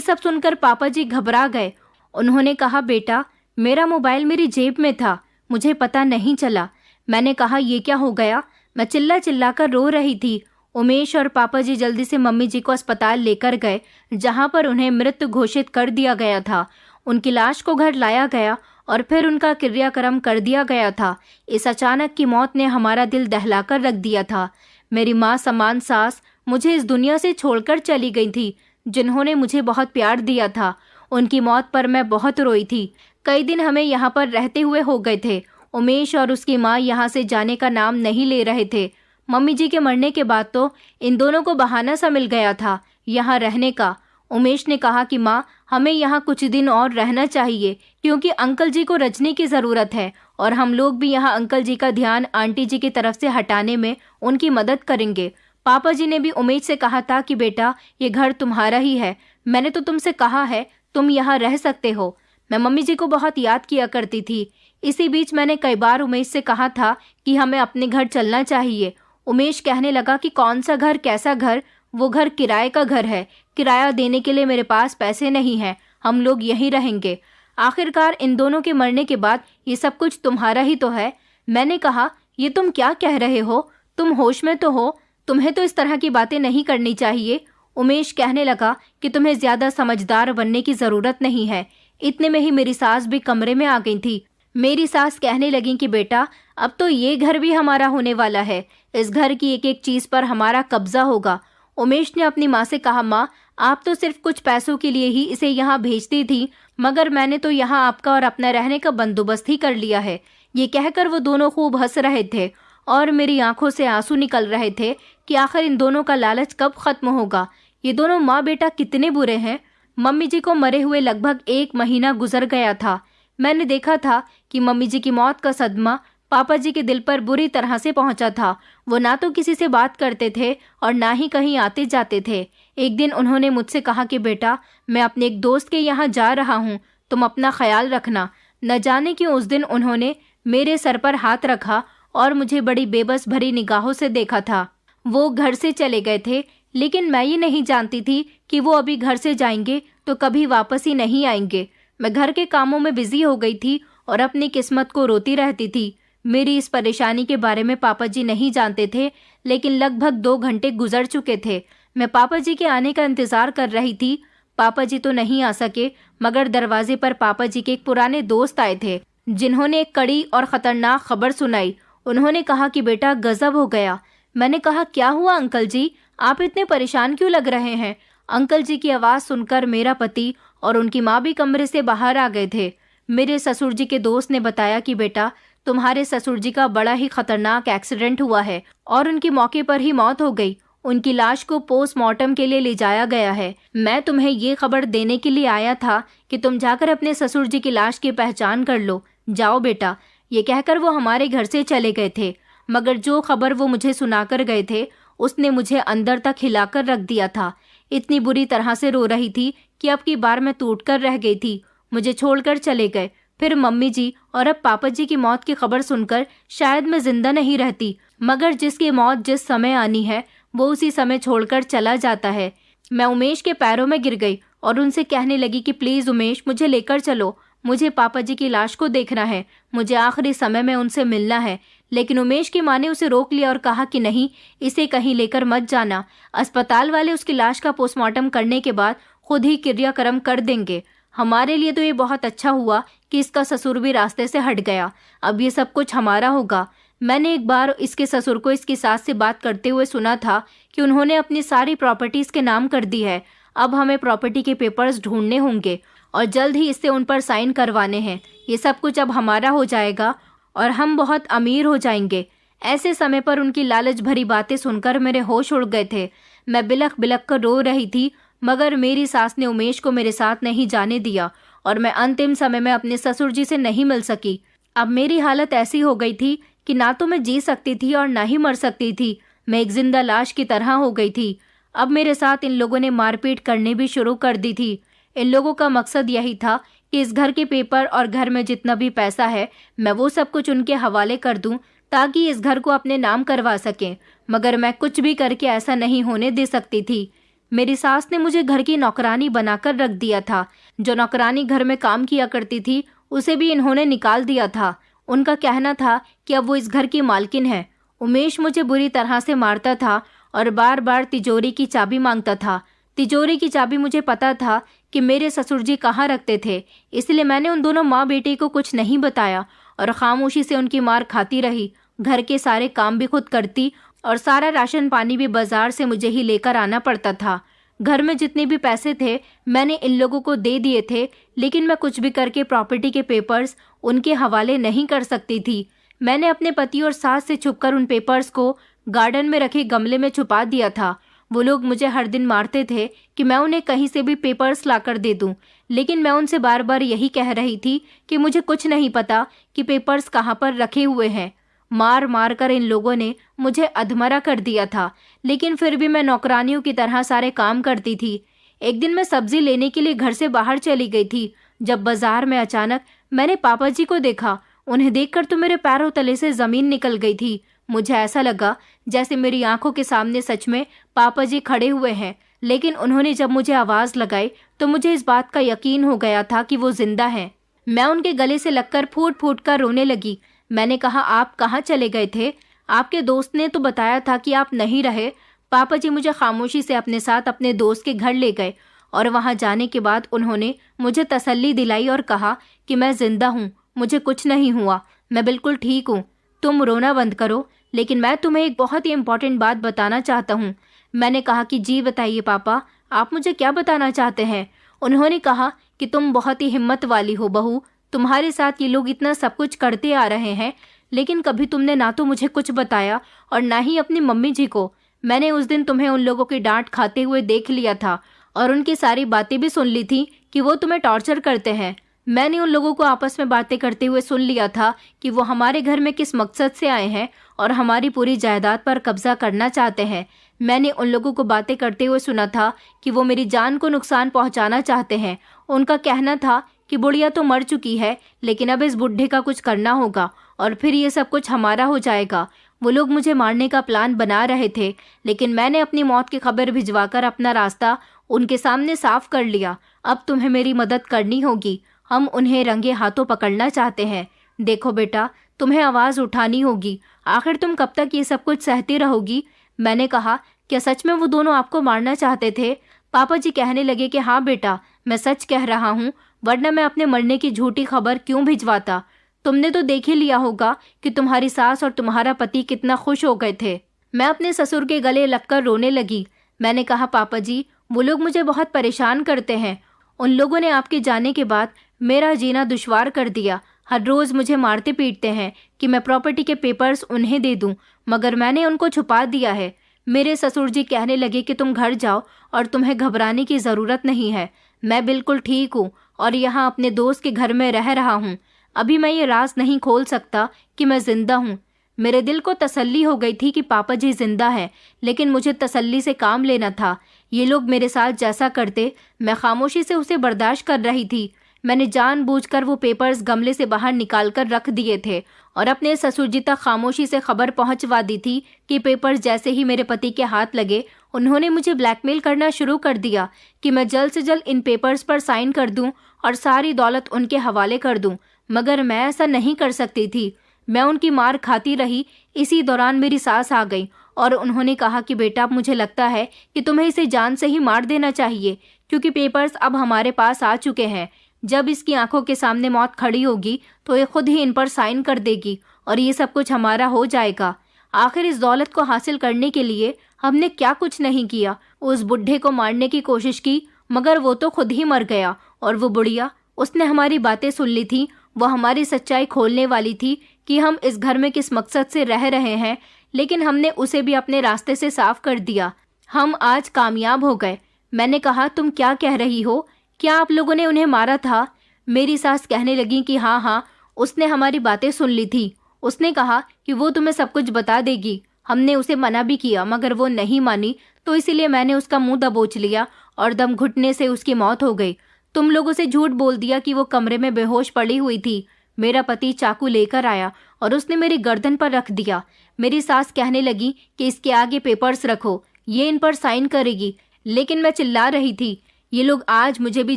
सब सुनकर पापा जी घबरा गए। उन्होंने कहा, बेटा मेरा मोबाइल मेरी जेब में था, मुझे पता नहीं चला। मैंने कहा, ये क्या हो गया? मैं चिल्ला चिल्ला कर रो रही थी। उमेश और पापा जी जल्दी से मम्मी जी को अस्पताल लेकर गए, जहां पर उन्हें मृत घोषित कर दिया गया था। उनकी लाश को घर लाया गया और फिर उनका क्रियाक्रम कर दिया गया था। इस अचानक की मौत ने हमारा दिल दहलाकर रख दिया था। मेरी माँ समान सास मुझे इस दुनिया से छोड़कर चली गई थी, जिन्होंने मुझे बहुत प्यार दिया था। उनकी मौत पर मैं बहुत रोई थी। कई दिन हमें यहाँ पर रहते हुए हो गए थे। उमेश और उसकी माँ यहाँ से जाने का नाम नहीं ले रहे थे। मम्मी जी के मरने के बाद तो इन दोनों को बहाना सा मिल गया था यहाँ रहने का। उमेश ने कहा कि माँ, हमें यहाँ कुछ दिन और रहना चाहिए, क्योंकि अंकल जी को रजनी की ज़रूरत है और हम लोग भी यहाँ अंकल जी का ध्यान आंटी जी की तरफ से हटाने में उनकी मदद करेंगे। पापा जी ने भी उमेश से कहा था कि बेटा, ये घर तुम्हारा ही है, मैंने तो तुमसे कहा है तुम यहाँ रह सकते हो। मैं मम्मी जी को बहुत याद किया करती थी। इसी बीच मैंने कई बार उमेश से कहा था कि हमें अपने घर चलना चाहिए। उमेश कहने लगा कि कौन सा घर, कैसा घर? वो घर किराए का घर है, किराया देने के लिए मेरे पास पैसे नहीं हैं, हम लोग यहीं रहेंगे। आखिरकार इन दोनों के मरने के बाद ये सब कुछ तुम्हारा ही तो है। मैंने कहा, ये तुम क्या कह रहे हो? तुम होश में तो हो, तुम्हें तो इस तरह की बातें नहीं करनी चाहिए। उमेश कहने लगा कि तुम्हें ज्यादा समझदार बनने की जरूरत नहीं है। इतने में ही मेरी सास भी कमरे में आ गई थी। मेरी सास कहने लगी कि बेटा, अब तो ये घर भी हमारा होने वाला है, इस घर की एक एक चीज पर हमारा कब्जा होगा। उमेश ने अपनी माँ से कहा, माँ, आप तो सिर्फ कुछ पैसों के लिए ही इसे यहाँ भेजती थी, मगर मैंने तो यहाँ आपका और अपना रहने का बंदोबस्त ही कर लिया है। ये कहकर वो दोनों खूब हंस रहे थे और मेरी आंखों से आंसू निकल रहे थे कि आखिर इन दोनों का लालच कब खत्म होगा। ये दोनों माँ बेटा कितने बुरे हैं। मम्मी जी को मरे हुए लगभग 1 महीना गुजर गया था। मैंने देखा था कि मम्मी जी की मौत का सदमा पापा जी के दिल पर बुरी तरह से पहुंचा था। वो ना तो किसी से बात करते थे और ना ही कहीं आते जाते थे। एक दिन उन्होंने मुझसे कहा कि बेटा, मैं अपने एक दोस्त के यहाँ जा रहा हूँ, तुम अपना ख्याल रखना। न जाने क्यों उस दिन उन्होंने मेरे सर पर हाथ रखा और मुझे बड़ी बेबस भरी निगाहों से देखा था। वो घर से चले गए थे, लेकिन मैं ये नहीं जानती थी कि वो अभी घर से जाएंगे तो कभी वापस ही नहीं आएंगे। मैं घर के कामों में बिजी हो गई थी और अपनी किस्मत को रोती रहती थी। मेरी इस परेशानी के बारे में पापा जी नहीं जानते थे, लेकिन लगभग 2 घंटे गुजर चुके थे। मैं पापा जी के आने का इंतजार कर रही थी। पापा जी तो नहीं आ सके, मगर दरवाजे पर पापा जी के एक पुराने दोस्त आए थे, जिन्होंने एक कड़ी और खतरनाक खबर सुनाई। उन्होंने कहा कि बेटा, गजब हो गया। मैंने कहा, क्या हुआ अंकल जी, आप इतने परेशान क्यों लग रहे हैं? अंकल जी की आवाज़ सुनकर मेरा पति और उनकी माँ भी कमरे से बाहर आ गए थे। मेरे ससुर जी के दोस्त ने बताया कि बेटा, तुम्हारे ससुर जी का बड़ा ही खतरनाक एक्सीडेंट हुआ है और उनकी मौके पर ही मौत हो गई। उनकी लाश को पोस्टमार्टम के लिए ले जाया गया है। मैं तुम्हें ये खबर देने के लिए आया था कि तुम जाकर अपने ससुर जी की लाश की पहचान कर लो। जाओ बेटा। ये कहकर वो हमारे घर से चले गए थे, मगर जो खबर वो मुझे सुनाकर गए थे उसने मुझे अंदर तक हिलाकर रख दिया था। इतनी बुरी तरह से रो रही थी कि अब की बार मैं टूट कर रह गई थी। मुझे छोड़कर चले गए। फिर मम्मी जी और अब पापा जी की मौत की खबर सुनकर शायद मैं जिंदा नहीं रहती, मगर जिसकी मौत जिस समय आनी है वो उसी समय छोड़कर चला जाता है। मैं उमेश के पैरों में गिर गई और उनसे कहने लगी कि प्लीज उमेश, मुझे लेकर चलो, मुझे पापा जी की लाश को देखना है, मुझे आखिरी समय में उनसे मिलना है। लेकिन उमेश की माँ ने उसे रोक लिया और कहा कि नहीं, इसे कहीं लेकर मत जाना। अस्पताल वाले उसकी लाश का पोस्टमार्टम करने के बाद खुद ही क्रियाक्रम कर देंगे। हमारे लिए तो ये बहुत अच्छा हुआ कि इसका ससुर भी रास्ते से हट गया। अब ये सब कुछ हमारा होगा। मैंने एक बार इसके ससुर को इसकी सास से बात करते हुए सुना था कि उन्होंने अपनी सारी प्रॉपर्टीज के नाम कर दी है। अब हमें प्रॉपर्टी के पेपर्स ढूंढने होंगे और जल्द ही इससे उन पर साइन करवाने हैं। ये सब कुछ अब हमारा हो जाएगा और हम बहुत अमीर हो जाएंगे। ऐसे समय पर उनकी लालच भरी बातें सुनकर मेरे होश उड़ गए थे। मैं बिलख बिलख कर रो रही थी, मगर मेरी सास ने उमेश को मेरे साथ नहीं जाने दिया और मैं अंतिम समय में अपने ससुर जी से नहीं मिल सकी। अब मेरी हालत ऐसी हो गई थी कि ना तो मैं जी सकती थी और ना ही मर सकती थी। मैं एक जिंदा लाश की तरह हो गई थी। अब मेरे साथ इन लोगों ने मारपीट करनी भी शुरू कर दी थी। इन लोगों का मकसद यही था कि इस घर के पेपर और घर में जितना भी पैसा है मैं वो सब कुछ उनके हवाले कर दूं ताकि इस घर को अपने नाम करवा सकें। मगर मैं कुछ भी करके ऐसा नहीं होने दे सकती थी। मेरी सास ने मुझे घर की नौकरानी बनाकर रख दिया था। जो नौकरानी घर में काम किया करती थी उसे भी इन्होंने निकाल दिया था। उनका कहना था कि अब वो इस घर की मालकिन है। उमेश मुझे बुरी तरह से मारता था और बार बार तिजोरी की चाबी मांगता था। तिजोरी की चाबी मुझे पता था कि मेरे ससुर जी कहाँ रखते थे, इसलिए मैंने उन दोनों माँ बेटे को कुछ नहीं बताया और खामोशी से उनकी मार खाती रही। घर के सारे काम भी खुद करती और सारा राशन पानी भी बाजार से मुझे ही लेकर आना पड़ता था। घर में जितने भी पैसे थे मैंने इन लोगों को दे दिए थे, लेकिन मैं कुछ भी करके प्रॉपर्टी के पेपर्स उनके हवाले नहीं कर सकती थी। मैंने अपने पति और सास से छुपकर उन पेपर्स को गार्डन में रखे गमले में छुपा दिया था। वो लोग मुझे हर दिन मारते थे कि मैं उन्हें कहीं से भी पेपर्स लाकर दे दूं, लेकिन मैं उनसे बार बार यही कह रही थी कि मुझे कुछ नहीं पता कि पेपर्स कहाँ पर रखे हुए हैं। मार मार कर इन लोगों ने मुझे अधमरा कर दिया था, लेकिन फिर भी मैं नौकरानियों की तरह सारे काम करती थी। एक दिन मैं सब्जी लेने के लिए घर से बाहर चली गई थी, जब बाजार में अचानक मैंने पापा जी को देखा। उन्हें देखकर तो मेरे पैरों तले से जमीन निकल गई थी। मुझे ऐसा लगा जैसे मेरी आंखों के सामने सच में पापा जी खड़े हुए हैं, लेकिन उन्होंने जब मुझे आवाज लगाई तो मुझे इस बात का यकीन हो गया था कि वो जिंदा हैं। मैं उनके गले से लगकर फूट फूट कर रोने लगी। मैंने कहा, आप कहाँ चले गए थे? आपके दोस्त ने तो बताया था कि आप नहीं रहे। पापा जी मुझे खामोशी से अपने साथ अपने दोस्त के घर ले गए और वहां जाने के बाद उन्होंने मुझे तसल्ली दिलाई और कहा कि मैं जिंदा हूँ, मुझे कुछ नहीं हुआ, मैं बिल्कुल ठीक हूँ। तुम रोना बंद करो, लेकिन मैं तुम्हें एक बहुत ही इम्पोर्टेंट बात बताना चाहता हूँ। मैंने कहा कि जी बताइए पापा, आप मुझे क्या बताना चाहते हैं? उन्होंने कहा कि तुम बहुत ही हिम्मत वाली हो बहू, तुम्हारे साथ ये लोग इतना सब कुछ करते आ रहे हैं, लेकिन कभी तुमने ना तो मुझे कुछ बताया और ना ही अपनी मम्मी जी को। मैंने उस दिन तुम्हें उन लोगों की डांट खाते हुए देख लिया था और उनकी सारी बातें भी सुन ली थी कि वो तुम्हें टॉर्चर करते हैं। मैंने उन लोगों को आपस में बातें करते हुए सुन लिया था कि वो हमारे घर में किस मकसद से आए हैं और हमारी पूरी जायदाद पर कब्जा करना चाहते हैं। मैंने उन लोगों को बातें करते हुए सुना था कि वो मेरी जान को नुकसान पहुंचाना चाहते हैं। उनका कहना था कि बुढ़िया तो मर चुकी है, लेकिन अब इस बुढ़े का कुछ करना होगा और फिर ये सब कुछ हमारा हो जाएगा। वो लोग मुझे मारने का प्लान बना रहे थे, लेकिन मैंने अपनी मौत की खबर भिजवाकर अपना रास्ता उनके सामने साफ कर लिया। अब तुम्हें मेरी मदद करनी होगी। हम उन्हें रंगे हाथों पकड़ना चाहते हैं। देखो बेटा, तुम्हें आवाज उठानी होगी। आखिर तुम कब तक ये सब कुछ सहती रहोगी? मैंने कहा, क्या सच में वो दोनों आपको मारना चाहते थे? पापा जी कहने लगे कि हाँ बेटा, मैं सच कह रहा हूँ, वरना मैं अपने मरने की झूठी खबर क्यों भिजवाता। तुमने तो देख ही लिया होगा कि तुम्हारी सास और तुम्हारा पति कितना खुश हो गए थे। मैं अपने ससुर के गले लगकर रोने लगी। मैंने कहा, पापा जी, वो लोग मुझे बहुत परेशान करते हैं। उन लोगों ने आपके जाने के बाद मेरा जीना दुश्वार कर दिया। हर रोज मुझे मारते पीटते हैं कि मैं प्रॉपर्टी के पेपर्स उन्हें दे दूं, मगर मैंने उनको छुपा दिया है। मेरे ससुर जी कहने लगे कि तुम घर जाओ और तुम्हें घबराने की ज़रूरत नहीं है। मैं बिल्कुल ठीक हूँ और यहाँ अपने दोस्त के घर में रह रहा हूँ। अभी मैं ये राज नहीं खोल सकता कि मैं जिंदा हूँ। मेरे दिल को तसल्ली हो गई थी कि पापा जी जिंदा हैं, लेकिन मुझे तसल्ली से काम लेना था। ये लोग मेरे साथ जैसा करते मैं खामोशी से उसे बर्दाश्त कर रही थी। मैंने जानबूझकर वो पेपर्स गमले से बाहर निकाल कर रख दिए थे और अपने ससुर जी तक खामोशी से खबर पहुंचवा दी थी कि पेपर्स जैसे ही मेरे पति के हाथ लगे, उन्होंने मुझे ब्लैकमेल करना शुरू कर दिया कि मैं जल्द से जल्द इन पेपर्स पर साइन कर दूं और सारी दौलत उनके हवाले कर दूं। मगर मैं ऐसा नहीं कर सकती थी। मैं उनकी मार खाती रही। इसी दौरान मेरी सास आ गई और उन्होंने कहा कि बेटा, मुझे लगता है कि तुम्हें इसे जान से ही मार देना चाहिए, क्योंकि पेपर्स अब हमारे पास आ चुके हैं। जब इसकी आंखों के सामने मौत खड़ी होगी तो ये खुद ही इन पर साइन कर देगी और ये सब कुछ हमारा हो जाएगा। आखिर इस दौलत को हासिल करने के लिए हमने क्या कुछ नहीं किया। उस बुढ़े को मारने की कोशिश की, मगर वो तो खुद ही मर गया। और वो बुढ़िया, उसने हमारी बातें सुन ली थी। वो हमारी सच्चाई खोलने वाली थी कि हम इस घर में किस मकसद से रह रहे हैं, लेकिन हमने उसे भी अपने रास्ते से साफ कर दिया। हम आज कामयाब हो गए। मैंने कहा, तुम क्या कह रही हो? क्या आप लोगों ने उन्हें मारा था? मेरी सास कहने लगी कि हाँ, उसने हमारी बातें सुन ली थी। उसने कहा कि वो तुम्हें सब कुछ बता देगी। हमने उसे मना भी किया मगर वो नहीं मानी, तो इसीलिए मैंने उसका मुंह दबोच लिया और दम घुटने से उसकी मौत हो गई। तुम लोगों से झूठ बोल दिया कि वो कमरे में बेहोश पड़ी हुई थी। मेरा पति चाकू लेकर आया और उसने मेरी गर्दन पर रख दिया। मेरी सास कहने लगी कि इसके आगे पेपर्स रखो, ये इन पर साइन करेगी, लेकिन मैं चिल्ला रही थी। ये लोग आज मुझे भी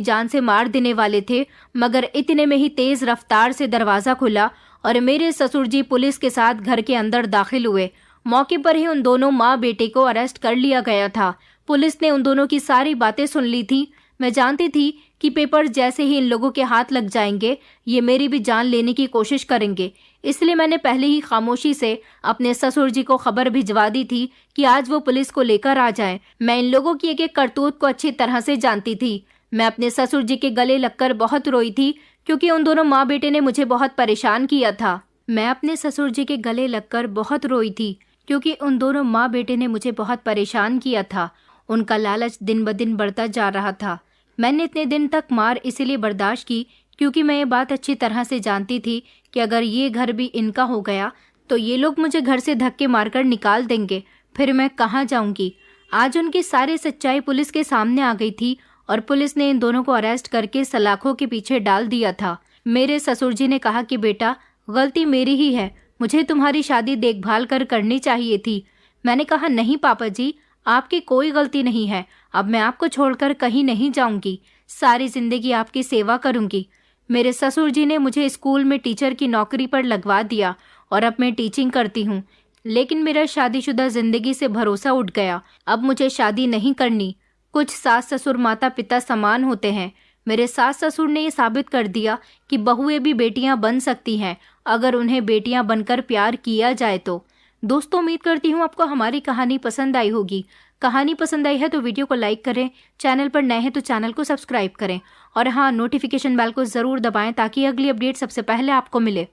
जान से मार देने वाले थे, मगर इतने में ही तेज रफ्तार से दरवाजा खुला और मेरे ससुर जी पुलिस के साथ घर के अंदर दाखिल हुए। मौके पर ही उन दोनों माँ बेटे को अरेस्ट कर लिया गया था। पुलिस ने उन दोनों की सारी बातें सुन ली थी। मैं जानती थी कि पेपर जैसे ही इन लोगों के हाथ लग जाएंगे, ये मेरी भी जान लेने की कोशिश करेंगे। इसलिए मैंने पहले ही खामोशी से अपने ससुर जी को खबर भिजवा दी थी कि आज वो पुलिस को लेकर आ जाएं। मैं इन लोगों की एक एक करतूत को अच्छी तरह से जानती थी। मैं अपने ससुर जी के गले लगकर बहुत रोई थी, क्योंकि उन दोनों माँ बेटे ने मुझे बहुत परेशान किया था। मैं अपने ससुर जी के गले लगकर बहुत रोई थी, क्योंकि उन दोनों माँ बेटे ने मुझे बहुत परेशान किया था। उनका लालच दिन ब दिन बढ़ता जा रहा था। मैंने इतने दिन तक मार इसीलिए बर्दाश्त की क्योंकि मैं ये बात अच्छी तरह से जानती थी कि अगर ये घर भी इनका हो गया तो ये लोग मुझे घर से धक्के मारकर निकाल देंगे। फिर मैं कहाँ जाऊंगी। आज उनकी सारी सच्चाई पुलिस के सामने आ गई थी और पुलिस ने इन दोनों को अरेस्ट करके सलाखों के पीछे डाल दिया था। मेरे ससुर जी ने कहा कि बेटा, गलती मेरी ही है, मुझे तुम्हारी शादी देखभाल कर करनी चाहिए थी। मैंने कहा नहीं पापा जी, आपकी कोई गलती नहीं है। अब मैं आपको छोड़कर कहीं नहीं जाऊंगी, सारी जिंदगी आपकी सेवा करूंगी। मेरे ससुर जी ने मुझे स्कूल में टीचर की नौकरी पर लगवा दिया और अब मैं टीचिंग करती हूँ। लेकिन मेरा शादीशुदा जिंदगी से भरोसा उठ गया। अब मुझे शादी नहीं करनी। कुछ सास ससुर माता पिता समान होते हैं। मेरे सास ससुर ने ये साबित कर दिया कि बहुएं भी बेटियां बन सकती हैं अगर उन्हें बेटियां बनकर प्यार किया जाए तो। दोस्तों, उम्मीद करती हूँ आपको हमारी कहानी पसंद आई होगी। कहानी पसंद आई है तो वीडियो को लाइक करें, चैनल पर नए हैं तो चैनल को सब्सक्राइब करें और हाँ, नोटिफिकेशन बेल को ज़रूर दबाएं ताकि अगली अपडेट सबसे पहले आपको मिले।